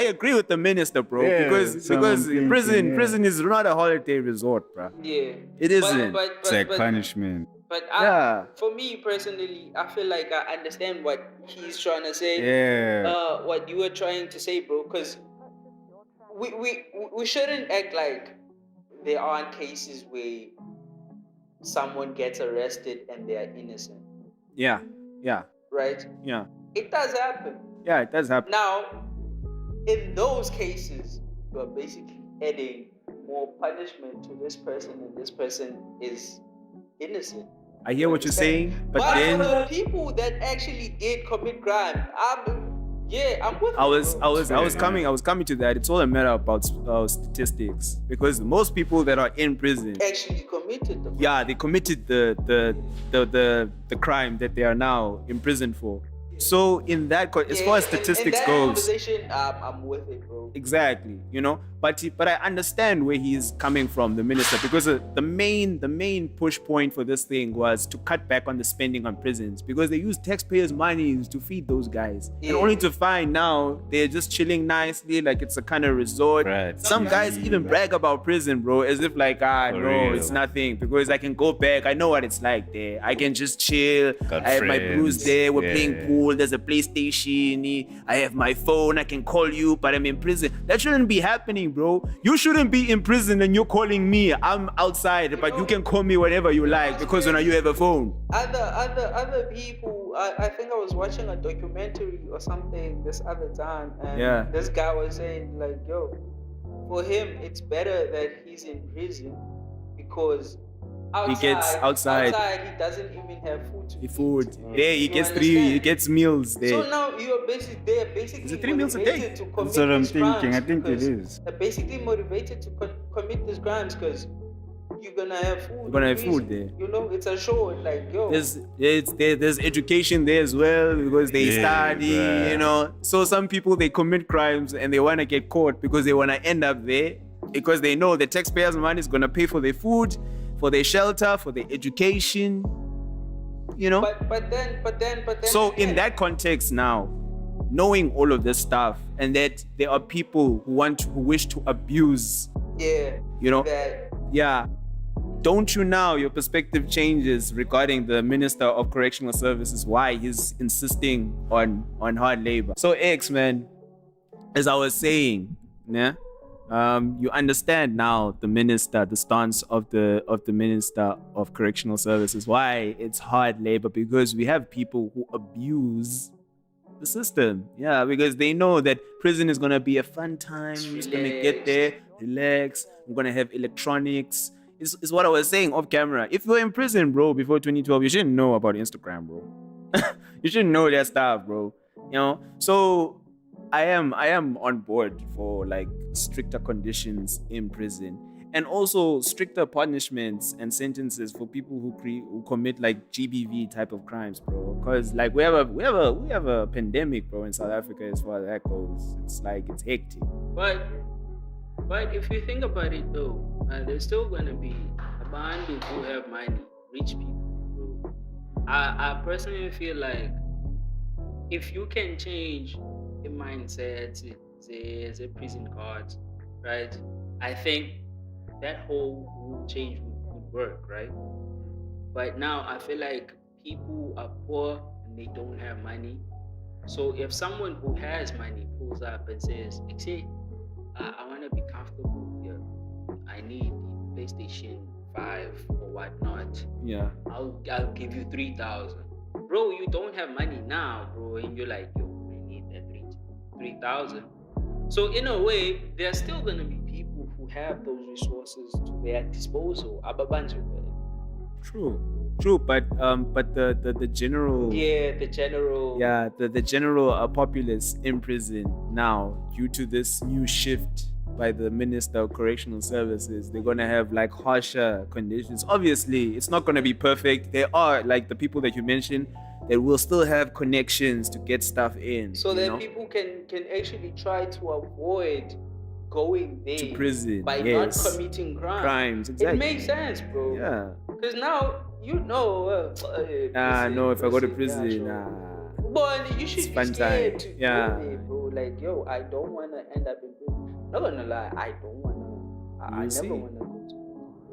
Speaker 4: agree with the minister, bro.
Speaker 5: Yeah,
Speaker 4: because prison is not a holiday resort, bruh.
Speaker 2: Yeah.
Speaker 4: It isn't.
Speaker 5: It's like punishment.
Speaker 2: But for me personally, I feel like I understand what he's trying to say.
Speaker 5: Yeah.
Speaker 2: What you were trying to say, bro. Because we shouldn't act like there aren't cases where someone gets arrested and they are innocent.
Speaker 4: Yeah.
Speaker 2: Right?
Speaker 4: Yeah.
Speaker 2: It does happen.
Speaker 4: Yeah, it does happen.
Speaker 2: Now, in those cases, you are basically adding more punishment to this person, and this person is innocent.
Speaker 4: I hear what you're saying, but then
Speaker 2: for the people that actually did commit crime, I'm with
Speaker 4: I was coming to that. It's all a matter about statistics, because most people that are in prison
Speaker 2: actually committed the crime.
Speaker 4: Yeah, they committed the crime that they are now imprisoned for. So in that, as far as statistics
Speaker 2: in that
Speaker 4: goes,
Speaker 2: conversation, I'm with it, bro.
Speaker 4: Exactly, but I understand where he's coming from, the minister, because the main push point for this thing was to cut back on the spending on prisons, because they use taxpayers' money to feed those guys, and only to find now they're just chilling nicely, like it's a kind of resort.
Speaker 5: Right.
Speaker 4: Some guys even brag about prison, bro, as if like no, it's nothing, because I can go back. I know what it's like there. I can just chill. I have my brews there. We're playing pool. There's a PlayStation. I have my phone. I can call you, but I'm in prison. That shouldn't be happening, bro. You shouldn't be in prison and you're calling me. I'm outside, but you can call me whenever you like, because you have a phone.
Speaker 2: Other people. I think I was watching a documentary or something this other time, and this guy was saying like, yo, for him it's better that he's in prison, because outside,
Speaker 4: he gets outside.
Speaker 2: he doesn't even have food to eat.
Speaker 4: Food. There he
Speaker 2: You
Speaker 4: gets
Speaker 2: understand?
Speaker 4: he gets meals there.
Speaker 2: So now you're basically
Speaker 4: Is it 3 meals a day?
Speaker 2: motivated to commit
Speaker 5: That's what I'm
Speaker 2: these
Speaker 5: thinking.
Speaker 2: crimes
Speaker 5: I think it
Speaker 2: because
Speaker 5: is.
Speaker 2: they're basically motivated to commit these crimes because you're gonna have food.
Speaker 4: You're gonna have
Speaker 2: in
Speaker 4: food
Speaker 2: prison.
Speaker 4: there.
Speaker 2: You know, it's a show. Like, yo,
Speaker 4: There's education there as well because they study,
Speaker 5: bruh.
Speaker 4: you know. So some people they commit crimes and they wanna get caught because they wanna end up there because they know the taxpayers' money is gonna pay for their food, for their shelter, for their education, you know.
Speaker 2: but then.
Speaker 4: So in
Speaker 2: again,
Speaker 4: that context now, knowing all of this stuff and that there are people who wish to abuse,
Speaker 2: yeah,
Speaker 4: you know,
Speaker 2: that
Speaker 4: yeah. Don't you now your perspective changes regarding the Minister of Correctional Services, why he's insisting on hard labor? So X, man, as I was saying, yeah, you understand now the stance of the Minister of Correctional Services, why it's hard labor, because we have people who abuse the system. Yeah, because they know that prison is gonna be a fun time. I'm just gonna get there, relax. I'm gonna have electronics. It's what I was saying off camera. If you were in prison, bro, before 2012, you shouldn't know about Instagram, bro. You shouldn't know that stuff, bro. You know. So I am on board for like stricter conditions in prison, and also stricter punishments and sentences for people who commit like GBV type of crimes, bro. Because like we have a pandemic, bro, in South Africa as far as that goes. It's like it's hectic.
Speaker 2: But if you think about it though, there's still gonna be a band who have money, rich people, bro. I personally feel like if you can change the mindset, the prison cards, right? I think that whole rule change would work, right? But now I feel like people are poor and they don't have money. So if someone who has money pulls up and says, "Hey, I want to be comfortable here. I need the PlayStation 5 or whatnot.
Speaker 4: Yeah.
Speaker 2: I'll give you 3,000." Bro, you don't have money now, bro, and you're like, yo, I need that 3,000. So in a way, there's still gonna be people who have those resources to their disposal.
Speaker 4: True, but the general the general populace in prison now, due to this new shift by the Minister of Correctional Services, they're gonna have like harsher conditions. Obviously, it's not gonna be perfect. There are like the people that you mentioned that will still have connections to get stuff in.
Speaker 2: So that people can actually try to avoid going there
Speaker 4: to prison
Speaker 2: by not committing crimes.
Speaker 4: Exactly.
Speaker 2: It makes sense, bro.
Speaker 4: Yeah.
Speaker 2: Because now you know.
Speaker 4: No, if I go to prison,
Speaker 2: But you should be scared to go there, bro. Like, yo, I don't wanna end up in prison. Not gonna lie, I don't wanna. I never wanna go to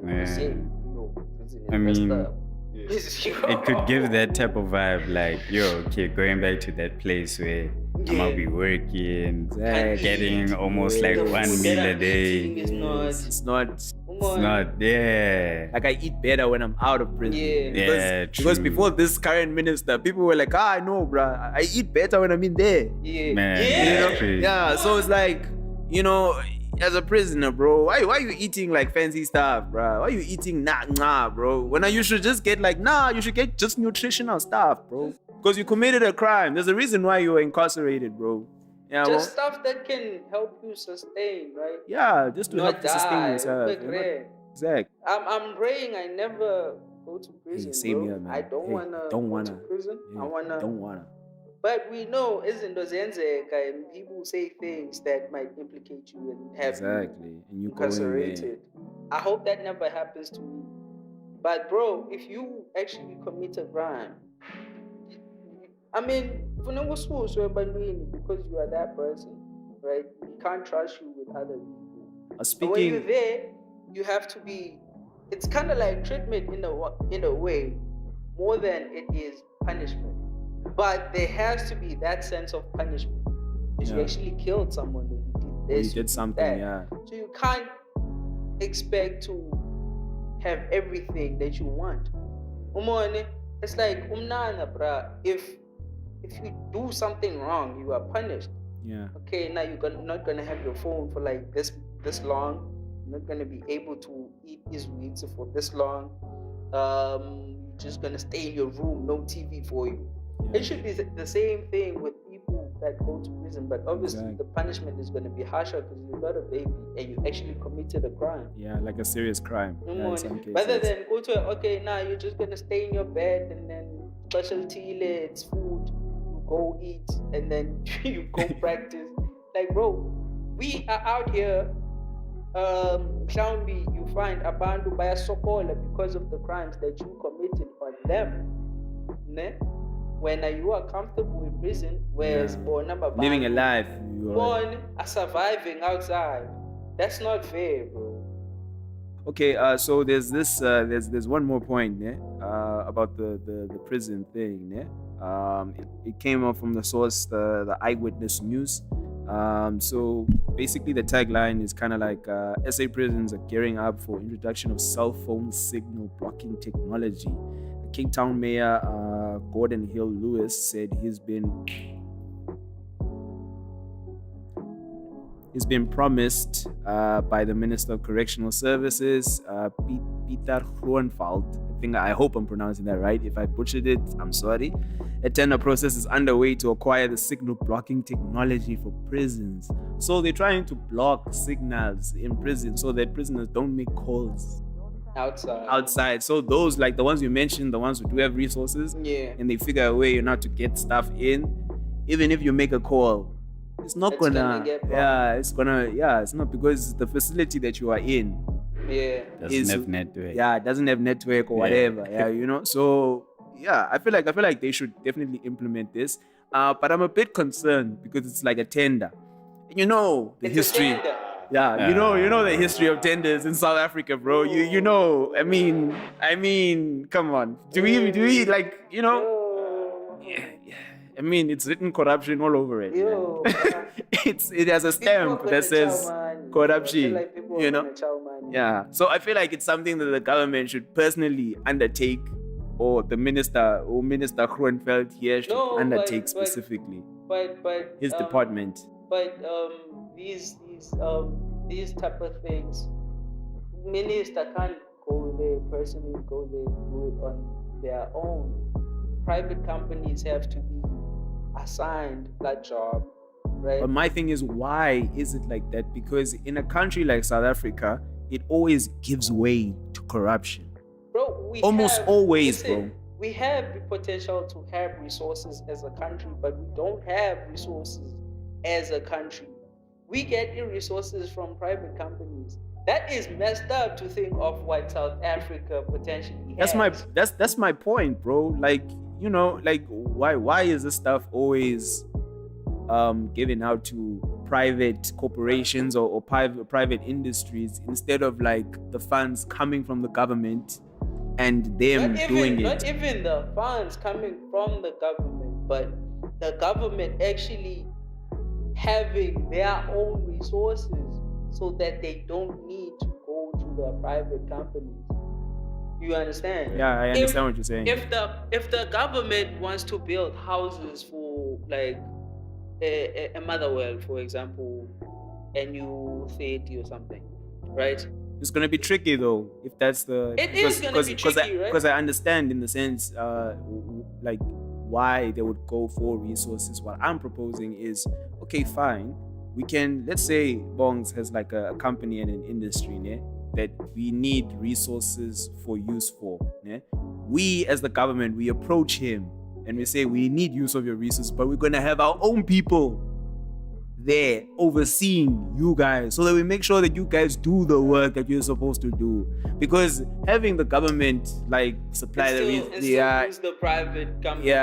Speaker 2: prison. Prison is messed up.
Speaker 5: It could give that type of vibe, like, yo, okay, going back to that place where I'm gonna be working, getting almost like 1 meal a day.
Speaker 4: It's not,
Speaker 5: yeah.
Speaker 4: Like I eat better when I'm out of prison. Because
Speaker 5: True.
Speaker 4: before this current minister, people were like, I know, bruh, I eat better when I'm in there.
Speaker 5: Man,
Speaker 4: You know? So it's like, you know, as a prisoner, bro, why you eating like fancy stuff, bro? Why you eating nah, bro? When you should just get like, you should get just nutritional stuff, bro. Because you committed a crime. There's a reason why you were incarcerated, bro. Yeah,
Speaker 2: just stuff that can help you sustain, right?
Speaker 4: Yeah, just to
Speaker 2: not
Speaker 4: help you sustain yourself. Exactly.
Speaker 2: I'm praying I never go to prison.
Speaker 4: Same
Speaker 2: bro.
Speaker 4: here, man.
Speaker 2: I don't wanna go to prison.
Speaker 4: Yeah, don't wanna.
Speaker 2: But we know izinto ziyenzeka and people say things that might implicate you and have
Speaker 4: and you
Speaker 2: incarcerated. I hope that never happens to me. But bro, if you actually commit a crime, I mean, because you are that person, right? We can't trust you with other people. And when you're there, you have to be. It's kind of like treatment in a way, more than it is punishment. But there has to be that sense of punishment. Because you actually killed someone, you did this,
Speaker 4: you did something,
Speaker 2: So you can't expect to have everything that you want. It's like bruh. If you do something wrong, you are punished.
Speaker 4: Yeah.
Speaker 2: Okay, now you're not gonna have your phone for like this long. You're not gonna be able to eat these weeds for this long. You're just gonna stay in your room, no TV for you. It should be the same thing with people that go to prison, but obviously the punishment is gonna be harsher because you got a baby and you actually committed a crime.
Speaker 4: Yeah, like a serious crime. In some cases.
Speaker 2: Rather than go to you're just gonna stay in your bed and then specialty, it's food, you go eat and then you go practice. Like, bro, we are out here. Mhlawumbi you find abantu bayasokola because of the crimes that you committed on them. Ne? When you are comfortable in prison, whereas
Speaker 4: living a life,
Speaker 2: born are surviving outside. That's not fair, bro.
Speaker 4: Okay, so there's this there's one more point, yeah, about the prison thing, yeah. It came up from the source, the Eyewitness News. So basically the tagline is kind of like SA prisons are gearing up for introduction of cell phone signal blocking technology. The Cape Town Mayor Gordon Hill Lewis said he's been promised by the Minister of Correctional Services, Peter Groenewald. I hope I'm pronouncing that right. If I butchered it, I'm sorry. A tender process is underway to acquire the signal blocking technology for prisons. So they're trying to block signals in prison so that prisoners don't make calls outside. So those, like the ones you mentioned, the ones who do have resources, and they figure a way not to get stuff in, even if you make a call, it's not it's not, because the facility that you are in
Speaker 5: doesn't have network.
Speaker 4: It doesn't have network or whatever. So I feel like they should definitely implement this. But I'm a bit concerned because it's like a tender. The history. You know the history of tenders in South Africa, bro. You know. I mean, come on. Do we like, I mean, it's written corruption all over it. It has a stamp that says corruption. So I feel like it's something that the government should personally undertake, or the minister Groenewald here should undertake specifically.
Speaker 2: But
Speaker 4: his department.
Speaker 2: But these type of things, minister can't go there personally, do it on their own. Private companies have to be assigned that job, right?
Speaker 4: But my thing is, why is it like that? Because in a country like South Africa, it always gives way to corruption.
Speaker 2: Bro, we have the potential to have resources as a country, but we don't have resources as a country. We get the resources from private companies. That is messed up to think of what South Africa potentially has.
Speaker 4: That's my point, bro. Like, why is this stuff always given out to private corporations or private industries instead of like the funds coming from the government and them doing it?
Speaker 2: Not even the funds coming from the government, but the government actually having their own resources so that they don't need to go to the private companies. You understand?
Speaker 4: Yeah, I understand what you're saying.
Speaker 2: If the government wants to build houses for like a Motherwell, for example, and you 30 or something, right?
Speaker 4: It's gonna be tricky though, if that's the.
Speaker 2: It is gonna be tricky, right?
Speaker 4: Because I understand in the sense, like why they would go for resources. What I'm proposing is, okay, fine. We can, let's say Bongs has like a company and an industry, né, that we need resources for use for. Né? We as the government, we approach him and we say, we need use of your resources, but we're gonna have our own people there overseeing you guys so that we make sure that you guys do the work that you're supposed to do. Because having the government like supply
Speaker 2: the private companies.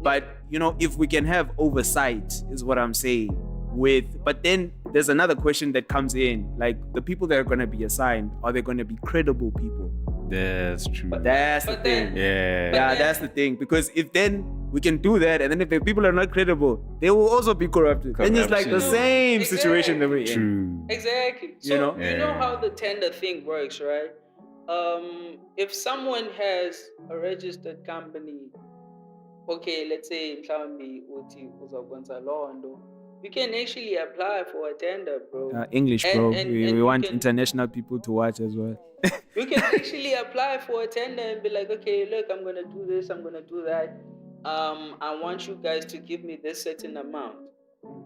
Speaker 4: But if we can have oversight is what I'm saying. But then there's another question that comes in, like the people that are going to be assigned, are they going to be credible people?
Speaker 5: That's true.
Speaker 4: That's the thing. That's the thing. Because if then we can do that, and then if the people are not credible, they will also be corrupted. And it's like the same situation that we're in.
Speaker 5: True.
Speaker 2: Exactly. So you know how the tender thing works, right? If someone has a registered company, okay, let's say mhlawumbe uthi uzakwenza law nto, you can actually apply for a tender, bro.
Speaker 4: English,
Speaker 2: And-
Speaker 4: bro.
Speaker 2: and-
Speaker 4: we
Speaker 2: and you
Speaker 4: want
Speaker 2: can-
Speaker 4: international people to watch as well.
Speaker 2: You can actually apply for a tender and be like, okay, look, I'm gonna do this, I'm gonna do that. I want you guys to give me this certain amount.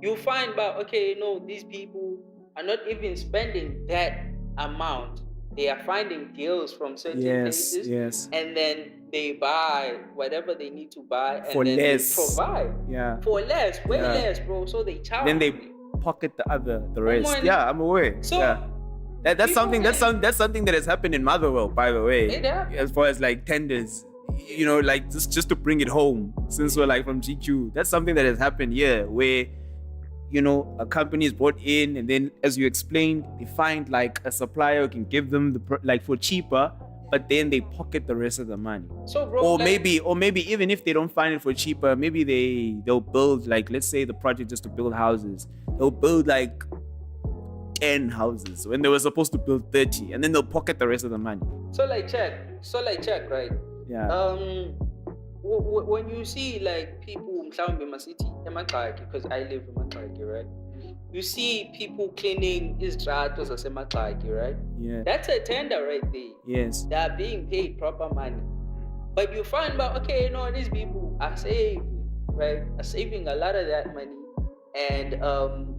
Speaker 2: You find out, okay, these people are not even spending that amount. They are finding deals from certain places,
Speaker 4: Yes.
Speaker 2: and then they buy whatever they need to buy, and
Speaker 4: For
Speaker 2: then
Speaker 4: less.
Speaker 2: they provide
Speaker 4: Yeah.
Speaker 2: for less, way
Speaker 4: Yeah.
Speaker 2: less, bro. So they charge.
Speaker 4: Then they
Speaker 2: you.
Speaker 4: pocket the rest.
Speaker 2: on.
Speaker 4: Yeah, I'm aware.
Speaker 2: So
Speaker 4: yeah. That's
Speaker 2: people
Speaker 4: something. That's something that has happened in Motherwell, by the way.
Speaker 2: It happened.
Speaker 4: As far as like tenders, like just to bring it home, since we're like from GQ, that's something that has happened here, where a company is brought in, and then, as you explained, they find like a supplier who can give them for cheaper, but then they pocket the rest of the money.
Speaker 2: So, bro,
Speaker 4: Or maybe even if they don't find it for cheaper, maybe they'll build, like, let's say the project just to build houses. They'll build like 10 houses when they were supposed to build 30, and then they'll pocket the rest of the money.
Speaker 2: So like check, right?
Speaker 4: Yeah.
Speaker 2: When you see like people mhlawumbe in my city, because I live in Maxaki, right? You see people cleaning istratos zasemaxaki, right?
Speaker 4: Yeah.
Speaker 2: That's a tender right there.
Speaker 4: Yes.
Speaker 2: They are being paid proper money. But you find out, okay, these people are saving, right? Are saving a lot of that money. And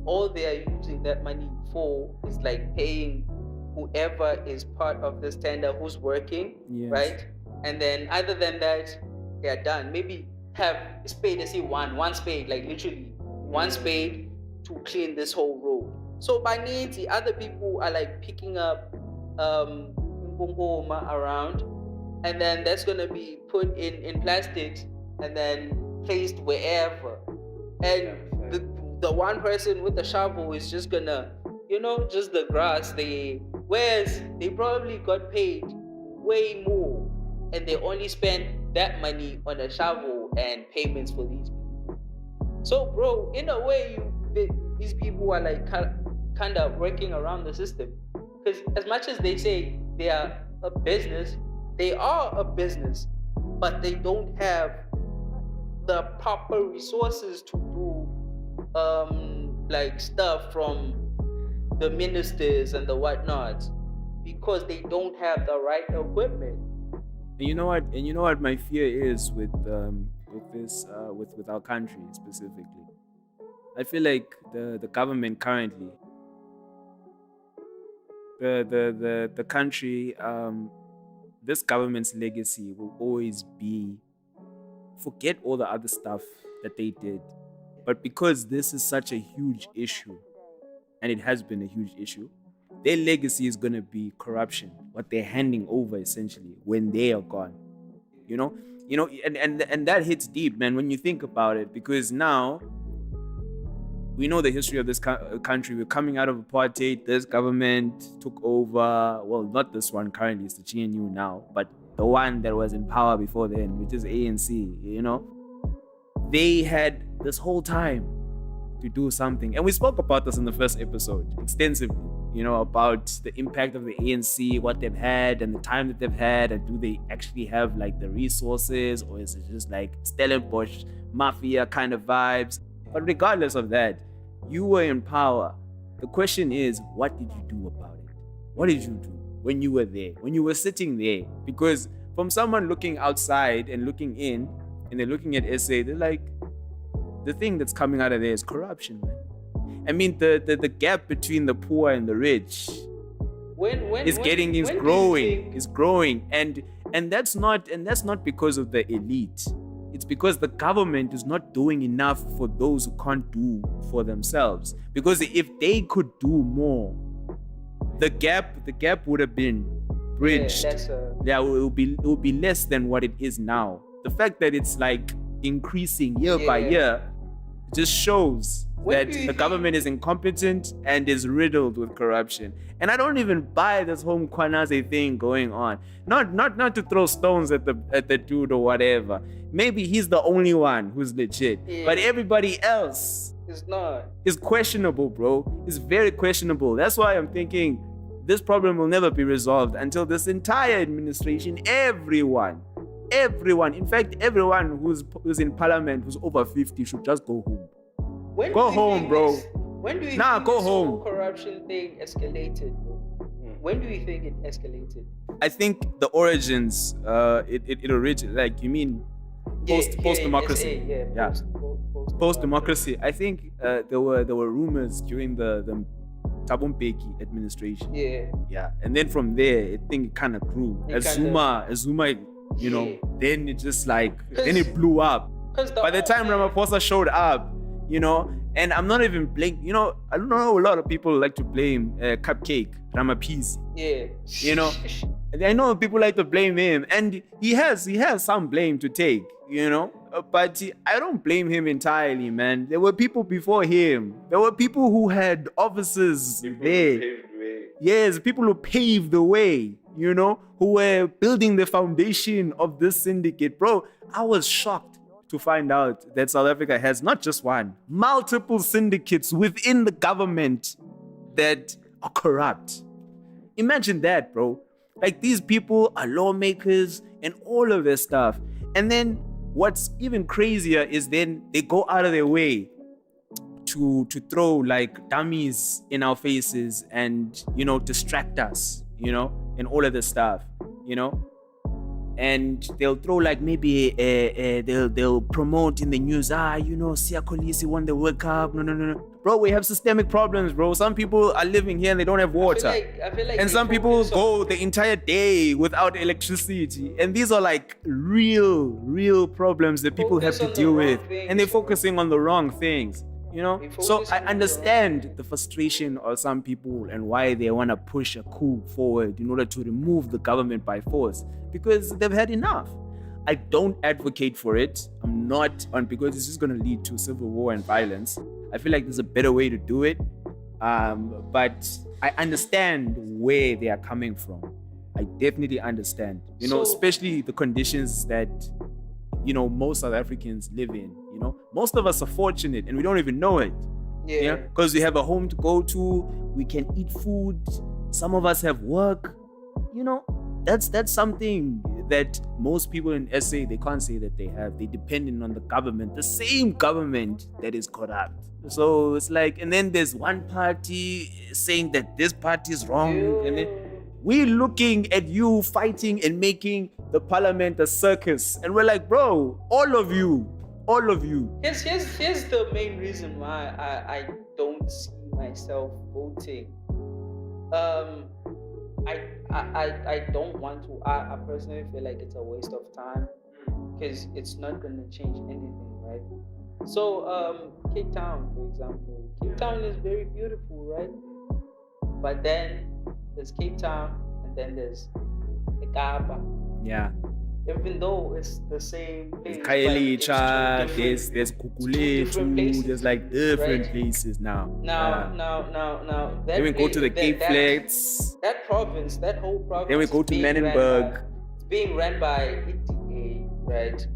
Speaker 2: all they are using that money for is like paying whoever is part of this tender who's working,
Speaker 4: Yes.
Speaker 2: right? And then other than that, they are done. Maybe have spade, let's say one spade, like literally one spade to clean this whole road. So by needs, the other people are like picking up around, and then that's gonna be put in plastics and then placed wherever. And the one person with the shovel is just gonna, just the grass. Whereas they probably got paid way more, and they only spent that money on a shovel and payments for these people. So, bro, in a way, these people are like kind of working around the system, because as much as they say they are a business, they are a business, but they don't have the proper resources to do like stuff from the ministers and the whatnots, because they don't have the right equipment.
Speaker 4: And you know what my fear is with this with our country specifically. I feel like the government currently, the country, this government's legacy will always be, forget all the other stuff that they did, but because this is such a huge issue, and it has been a huge issue, their legacy is gonna be corruption, what they're handing over essentially when they are gone. And that hits deep, man, when you think about it, because now we know the history of this country. We're coming out of apartheid. This government took over. Well, not this one currently. It's the GNU now, but the one that was in power before then, which is ANC. They had this whole time to do something, and we spoke about this in the first episode extensively. About the impact of the ANC, what they've had, and the time that they've had, and do they actually have like the resources, or is it just like Stellenbosch mafia kind of vibes? But regardless of that, you were in power. The question is, what did you do about it? What did you do when you were there, when you were sitting there? Because from someone looking outside and looking in, and they're looking at SA, they're like, the thing that's coming out of there is corruption, man. I mean, the gap between the poor and the rich is growing, and that's not because of the elite. It's because the government is not doing enough for those who can't do for themselves. Because if they could do more, the gap would have been bridged. It will be less than what it is now. The fact that it's like increasing year by year just shows that the government is incompetent and is riddled with corruption. And I don't even buy this whole Kwanaze thing going on. Not to throw stones at the dude or whatever. Maybe he's the only one who's legit. But everybody else is questionable, bro. It's very questionable. That's why I'm thinking this problem will never be resolved until this entire administration, everyone, in fact, everyone who's in parliament who's over 50 should just go home.
Speaker 2: When
Speaker 4: Go
Speaker 2: do you
Speaker 4: home,
Speaker 2: think
Speaker 4: bro.
Speaker 2: When do you
Speaker 4: Nah,
Speaker 2: think
Speaker 4: go
Speaker 2: this whole
Speaker 4: home.
Speaker 2: corruption thing escalated, bro? When do you think it escalated?
Speaker 4: I think the origins, it originated, like, you mean post democracy?
Speaker 2: Yeah.
Speaker 4: Post democracy. I think there were rumors during the Thabo Mbeki administration.
Speaker 2: Yeah.
Speaker 4: And then from there, I think it kind of grew. As Zuma, you know, then it just like, then it blew up. By the time Ramaphosa showed up, you know, and I'm not even blaming, you know, I don't know, a lot of people like to blame Cupcake, Ramaphosa.
Speaker 2: Yeah.
Speaker 4: You know, and I know people like to blame him, and he has some blame to take, you know, but I don't blame him entirely, man. There were people before him. There were people who had offices there. Yes, people who paved the way, you know, who were building the foundation of this syndicate. Bro, I was shocked to find out that South Africa has not just one, multiple syndicates within the government that are corrupt. Imagine that, bro. Like, these people are lawmakers and all of this stuff. And then what's even crazier is then they go out of their way to throw like dummies in our faces and, you know, distract us, you know, and all of this stuff, you know. And they'll throw like maybe they'll promote in the news, you know, Siya Kolisi won the World Cup. No. Bro, we have systemic problems, bro. Some people are living here and they don't have water.
Speaker 2: I feel like
Speaker 4: and some people go the entire day without electricity. And these are like real problems that people have to deal with. And they're focusing on the wrong things. You know, so I understand the frustration of some people and why they want to push a coup forward in order to remove the government by force, because they've had enough. I don't advocate for it. I'm not on, because it's just going to lead to civil war and violence. I feel like there's a better way to do it. But I understand where they are coming from. I definitely understand, you know, especially the conditions that, you know, most South Africans live in. You know, most of us are fortunate and we don't even know it. Yeah. Because we have a home to go to, we can eat food. Some of us have work. You know, that's something that most people in SA, they can't say that they have. They're dependent on the government, the same government that is corrupt. So it's like, and then there's one party saying that this party is wrong, and then we're looking at you fighting and making the parliament a circus, and we're like, bro, all of you.
Speaker 2: Here's the main reason why I don't see myself voting. I don't want to. I personally feel like it's a waste of time because it's not gonna change anything, right? So Cape Town, for example, Cape Town is very beautiful, right? But then there's Cape Town, and then there's the Kapa.
Speaker 4: Yeah.
Speaker 2: Even though it's the same place,
Speaker 4: Khayelitsha, there's Kukuletu, there's like different places now.
Speaker 2: Now.
Speaker 4: Then we go to the Cape Flats.
Speaker 2: That province, that whole province.
Speaker 4: Then we go to Menenberg.
Speaker 2: It's being run by ETA, right?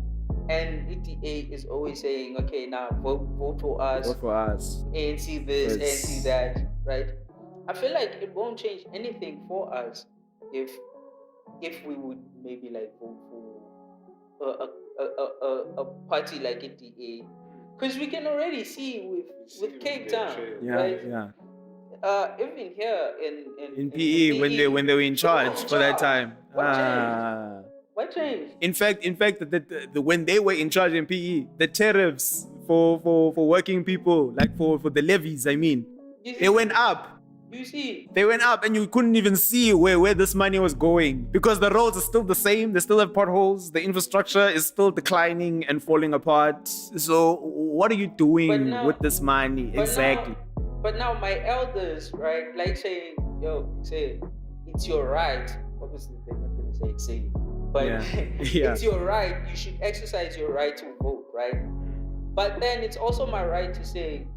Speaker 2: And ETA is always saying, okay, now vote for us. Vote for us. ANC this, ANC that, right? I feel like it won't change anything for us if we would maybe like vote for a party like ETA, because we can already see with Cape Town, right? Yeah. Even here in
Speaker 4: PE, when they were in charge for that time.
Speaker 2: What changed?
Speaker 4: In fact, the when they were in charge in PE, the tariffs for working people, like for the levies, I mean, they went up.
Speaker 2: You see,
Speaker 4: they went up, and you couldn't even see where this money was going, because the roads are still the same. They still have potholes. The infrastructure is still declining and falling apart. So what are you doing with this money exactly?
Speaker 2: But now my elders, right, like saying, it's your right. Obviously, they're not going to say, but it's your right. You should exercise your right to vote, right? But then it's also my right to say,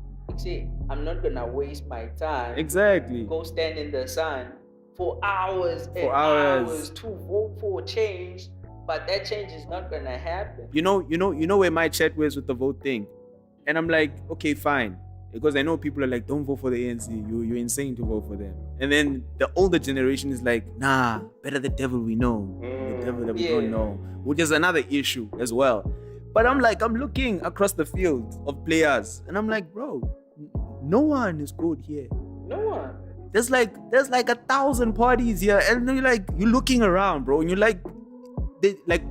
Speaker 2: I'm not gonna waste my time.
Speaker 4: Exactly.
Speaker 2: Go stand in the sun for hours and hours to vote for change, but that change is not gonna happen.
Speaker 4: You know where my chat was with the vote thing, and I'm like, okay, fine, because I know people are like, don't vote for the ANC. You're insane to vote for them. And then the older generation is like, nah, better the devil we know, the devil that we don't know, which is another issue as well. But I'm looking across the field of players, and I'm like, bro, no one is good here.
Speaker 2: No one.
Speaker 4: There's like 1,000 parties here, and then you're looking around, bro, and you're like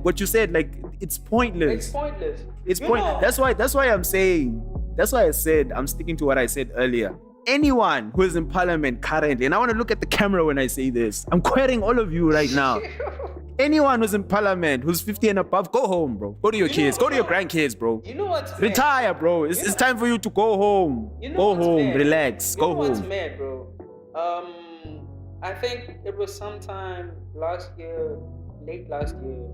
Speaker 4: what you said, it's pointless.
Speaker 2: It's pointless.
Speaker 4: It's
Speaker 2: You
Speaker 4: pointless.
Speaker 2: know-
Speaker 4: That's why I'm saying. That's why I said I'm sticking to what I said earlier. Anyone who is in parliament currently, and I want to look at the camera when I say this, I'm quoting all of you right now. Anyone who's in parliament who's 50 and above, go home, bro. Go to your kids. Go to your grandkids, bro.
Speaker 2: You know what's mad?
Speaker 4: Retire, bro. It's time for you to go home.
Speaker 2: You know
Speaker 4: Go
Speaker 2: what's
Speaker 4: home.
Speaker 2: mad?
Speaker 4: Relax.
Speaker 2: You
Speaker 4: Go
Speaker 2: know what's
Speaker 4: home.
Speaker 2: mad, bro? I think it was sometime last year, late last year.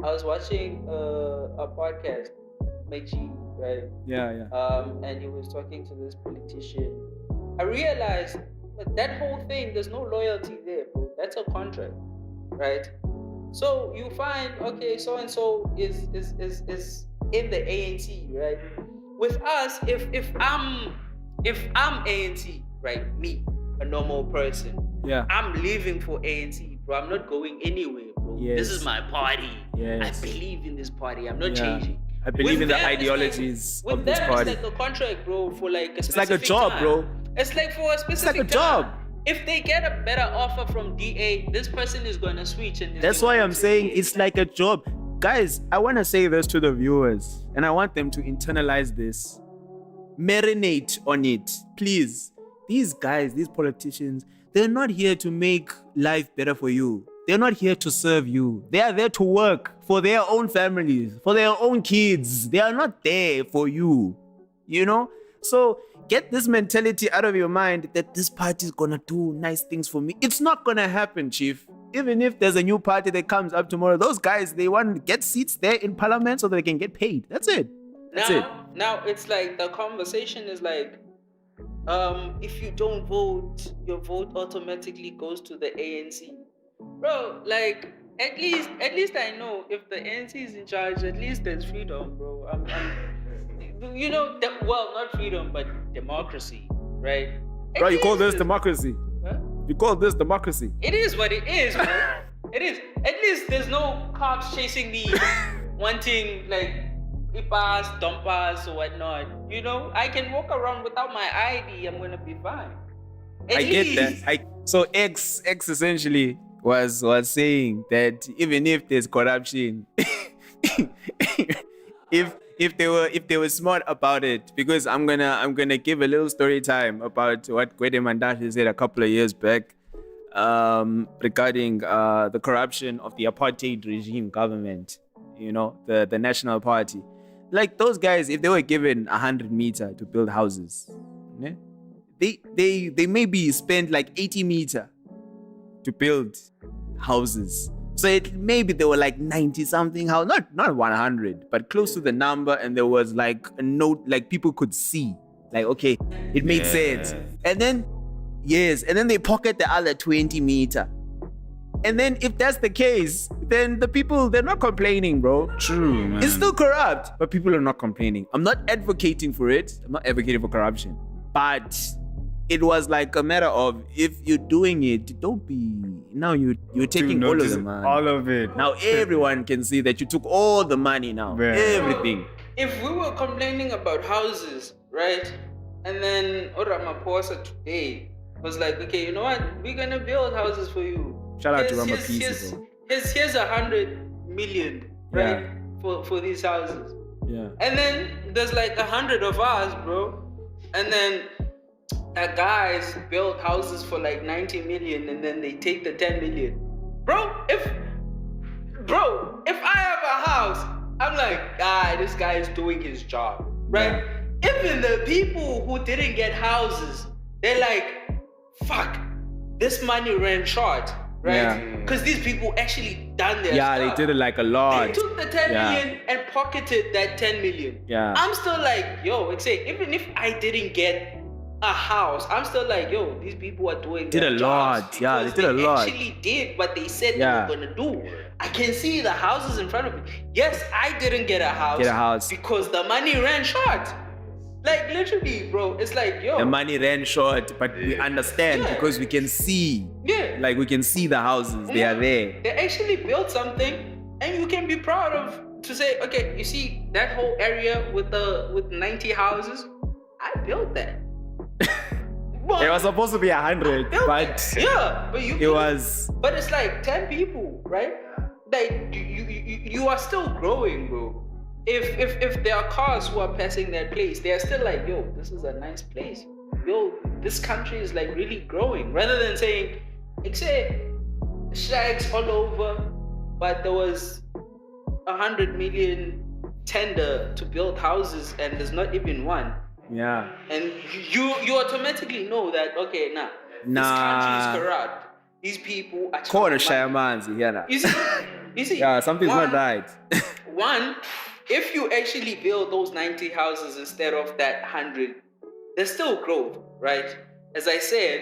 Speaker 2: I was watching a podcast, Meiji, right?
Speaker 4: Yeah.
Speaker 2: And he was talking to this politician. I realized that whole thing, there's no loyalty there, bro. That's a contract, right? So you find, okay, so and so is in the ANC, right? With us, if I'm ANC, right? Me, a normal person,
Speaker 4: Yeah.
Speaker 2: I'm leaving for ANC, bro. I'm not going anywhere, bro.
Speaker 4: Yes.
Speaker 2: This is my party.
Speaker 4: Yes.
Speaker 2: I believe in this party. I'm not
Speaker 4: Yeah.
Speaker 2: changing.
Speaker 4: I believe in the
Speaker 2: them, it's
Speaker 4: ideologies
Speaker 2: with
Speaker 4: of this
Speaker 2: them,
Speaker 4: party.
Speaker 2: It's like a contract, bro, for like a
Speaker 4: It's like a
Speaker 2: specific
Speaker 4: job,
Speaker 2: time.
Speaker 4: bro.
Speaker 2: It's like for a specific
Speaker 4: a job.
Speaker 2: time. If they get a better offer from DA, this person is gonna switch, and
Speaker 4: That's why I'm saying it's like a job. Guys, I want to say this to the viewers, and I want them to internalize this. Marinate on it, please. These guys, these politicians, they're not here to make life better for you. They're not here to serve you. They are there to work for their own families, for their own kids. They are not there for you, you know? So get this mentality out of your mind that this party is gonna do nice things for me. It's not gonna happen, Chief. Even if there's a new party that comes up tomorrow, those guys, they want to get seats there in parliament so that they can get paid. That's it. That's it.
Speaker 2: Now it's like the conversation is like, if you don't vote, your vote automatically goes to the ANC. Bro, like at least I know if the ANC is in charge, at least there's freedom, bro. You know, well, not freedom, but democracy, right?
Speaker 4: Bro, you call this
Speaker 2: there's-
Speaker 4: democracy.
Speaker 2: Huh?
Speaker 4: You call this democracy.
Speaker 2: It is what it is, bro. It is. At least there's no cops chasing me, wanting like ipas, dumpas, or whatnot. You know, I can walk around without my ID. I'm gonna be fine. At
Speaker 4: I get
Speaker 2: least.
Speaker 4: that. So X essentially was saying that even if there's corruption, if they were smart about it, because I'm gonna give a little story time about what Gwede Mandashi said a couple of years back regarding the corruption of the apartheid regime government, you know, the National Party. Like those guys, if they were given 100 meter to build houses, yeah, they maybe spent like 80 meter to build houses. So maybe there were like 90 something house, not 100, but close to the number, and there was like a note, like people could see, like okay, it made sense. And then they pocket the other 20 meter. And then if that's the case, then the people, they're not complaining, bro.
Speaker 5: True, man.
Speaker 4: It's still corrupt, but people are not complaining. I'm not advocating for it. I'm not advocating for corruption. But it was like a matter of, if you're doing it, don't be, now you're taking all of the money.
Speaker 5: All of it.
Speaker 4: Now everyone can see that you took all the money now.
Speaker 5: Yeah.
Speaker 4: Everything.
Speaker 2: If we were complaining about houses, right? And then Ramaphosa today was like, okay, you know what? We're gonna build houses for you.
Speaker 4: Shout out to Ramaphosa, bro.
Speaker 2: Here's 100 million, right? For these houses.
Speaker 4: Yeah.
Speaker 2: And then there's like 100 of us, bro. And then guys build houses for like 90 million, and then they take the 10 million. Bro, if I have a house, I'm like, this guy is doing his job, right? Even the people who didn't get houses, they're like, fuck, this money ran short, right?
Speaker 4: Yeah.
Speaker 2: Because these people actually done their
Speaker 4: Yeah,
Speaker 2: stuff.
Speaker 4: they did it like a lot.
Speaker 2: They took the 10 million and pocketed that 10 million.
Speaker 4: Yeah.
Speaker 2: I'm still like, yo, even if I didn't get a house, I'm still like, yo, these people are doing
Speaker 4: Did
Speaker 2: their
Speaker 4: a
Speaker 2: jobs
Speaker 4: lot. Yeah, they
Speaker 2: because
Speaker 4: did a lot.
Speaker 2: actually did what they said
Speaker 4: Yeah.
Speaker 2: they were gonna do. I can see the houses in front of me. Yes, I didn't get a house. Because the money ran short. Like literally, bro. It's like, yo.
Speaker 4: The money ran short, but we understand because we can see.
Speaker 2: Yeah.
Speaker 4: Like we can see the houses. They are there.
Speaker 2: They actually built something, and you can be proud of to say, okay, you see that whole area with 90 houses, I built that. Well,
Speaker 4: It was supposed to be 100, but
Speaker 2: yeah, but
Speaker 4: it was.
Speaker 2: But it's like 10 people, right? Like you are still growing, bro. If there are cars who are passing that place, they are still like, yo, this is a nice place. Yo, this country is like really growing. Rather than saying, like say, shags all over, but there was 100 million tender to build houses and there's not even one.
Speaker 4: Yeah.
Speaker 2: And you automatically know that, okay, this country is corrupt. These people are
Speaker 4: Quarter Shayamanzi, yeah.
Speaker 2: You see,
Speaker 4: Yeah, something's not right.
Speaker 2: One, if you actually build those 90 houses instead of that 100, there's still growth, right? As I said,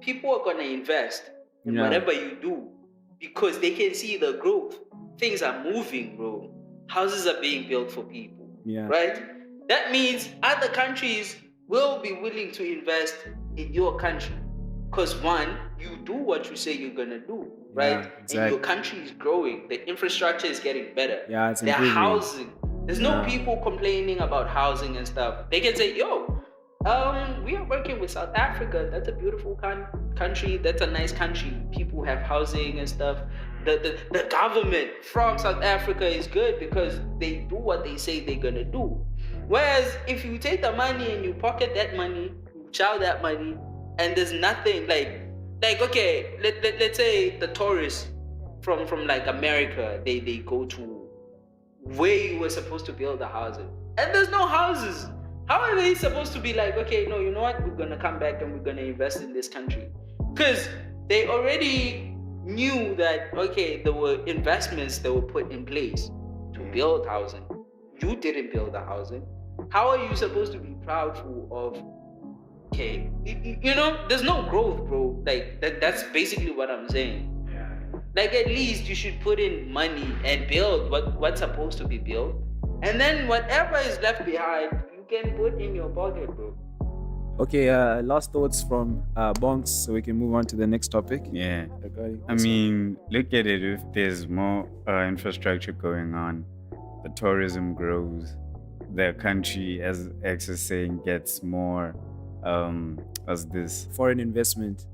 Speaker 2: people are gonna invest in whatever you do because they can see the growth. Things are moving, bro. Houses are being built for people, right? That means other countries will be willing to invest in your country. Because one, you do what you say you're gonna do, right?
Speaker 4: Yeah, exactly.
Speaker 2: And your country is growing. The infrastructure is getting better.
Speaker 4: Yeah, it's
Speaker 2: Their
Speaker 4: improving.
Speaker 2: housing. There's no people complaining about housing and stuff. They can say, yo, we are working with South Africa. That's a beautiful country. That's a nice country. People have housing and stuff. The government from South Africa is good because they do what they say they're gonna do. Whereas if you take the money and you pocket that money, you chow that money, and there's nothing like okay, let's say the tourists from like America, they go to where you were supposed to build the houses, and there's no houses. How are they supposed to be like, okay, no, you know what, we're gonna come back and we're gonna invest in this country? Because they already knew that, okay, there were investments that were put in place to build housing. You didn't build the housing. How are you supposed to be proudful of, okay, you know, there's no growth, bro. Like, that's basically what I'm saying. Like, at least you should put in money and build what's supposed to be built. And then whatever is left behind, you can put in your pocket, bro.
Speaker 4: Okay, last thoughts from Bonks, so we can move on to the next topic.
Speaker 5: Yeah. I mean, look at it. If there's more infrastructure going on, the tourism grows, the country, as X is saying, gets more, what's this?
Speaker 4: Foreign investment,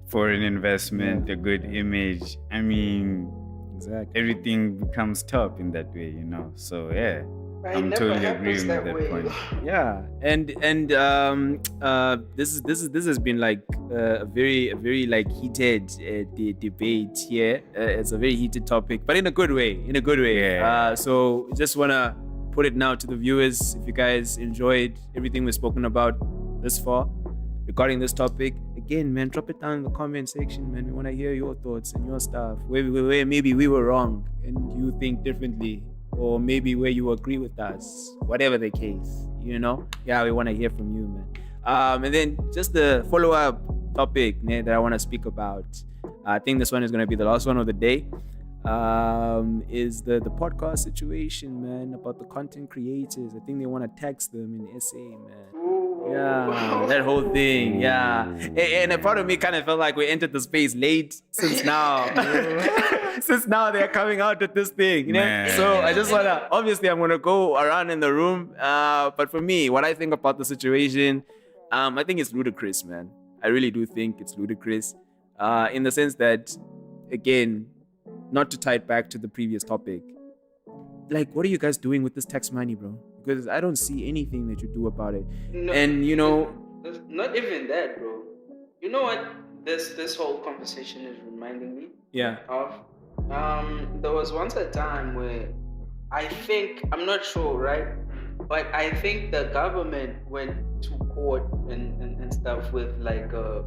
Speaker 5: a good image. I mean,
Speaker 4: exactly.
Speaker 5: everything becomes top in that way, you know? So, yeah. I'm totally agreeing with that point.
Speaker 4: Yeah, and this has been like a very like heated debate here. It's a very heated topic, but in a good way.
Speaker 5: Yeah.
Speaker 4: So just wanna put it now to the viewers. If you guys enjoyed everything we've spoken about this far regarding this topic, again, man, drop it down in the comment section, man. We wanna hear your thoughts and your stuff. Where maybe we were wrong and you think differently. Or maybe where you agree with us, whatever the case, you know? Yeah, we want to hear from you, man. And then just the follow-up topic that I want to speak about. I think this one is going to be the last one of the day. Is the podcast situation, man, about the content creators. I think they want to tax them in SA, man. Yeah, that whole thing, yeah. And a part of me kind of felt like we entered the space late since now. Since now they're coming out with this thing, you know?
Speaker 5: Man.
Speaker 4: So I just wanna, obviously I'm gonna go around in the room. But for me, what I think about the situation, I think it's ludicrous, man. I really do think it's ludicrous. In the sense that, again, not to tie it back to the previous topic, like, what are you guys doing with this tax money, bro? Because I don't see anything that you do about it.
Speaker 2: No,
Speaker 4: and you know,
Speaker 2: not even that, bro. You know what this whole conversation is reminding me of? There was once a time where I think, I'm not sure, right? But I think the government went to court and stuff with like a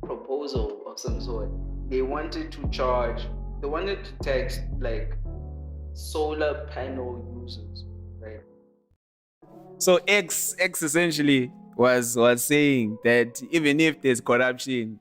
Speaker 2: proposal of some sort. They wanted to tax like solar panel users, right?
Speaker 4: So X essentially was saying that even if there's corruption,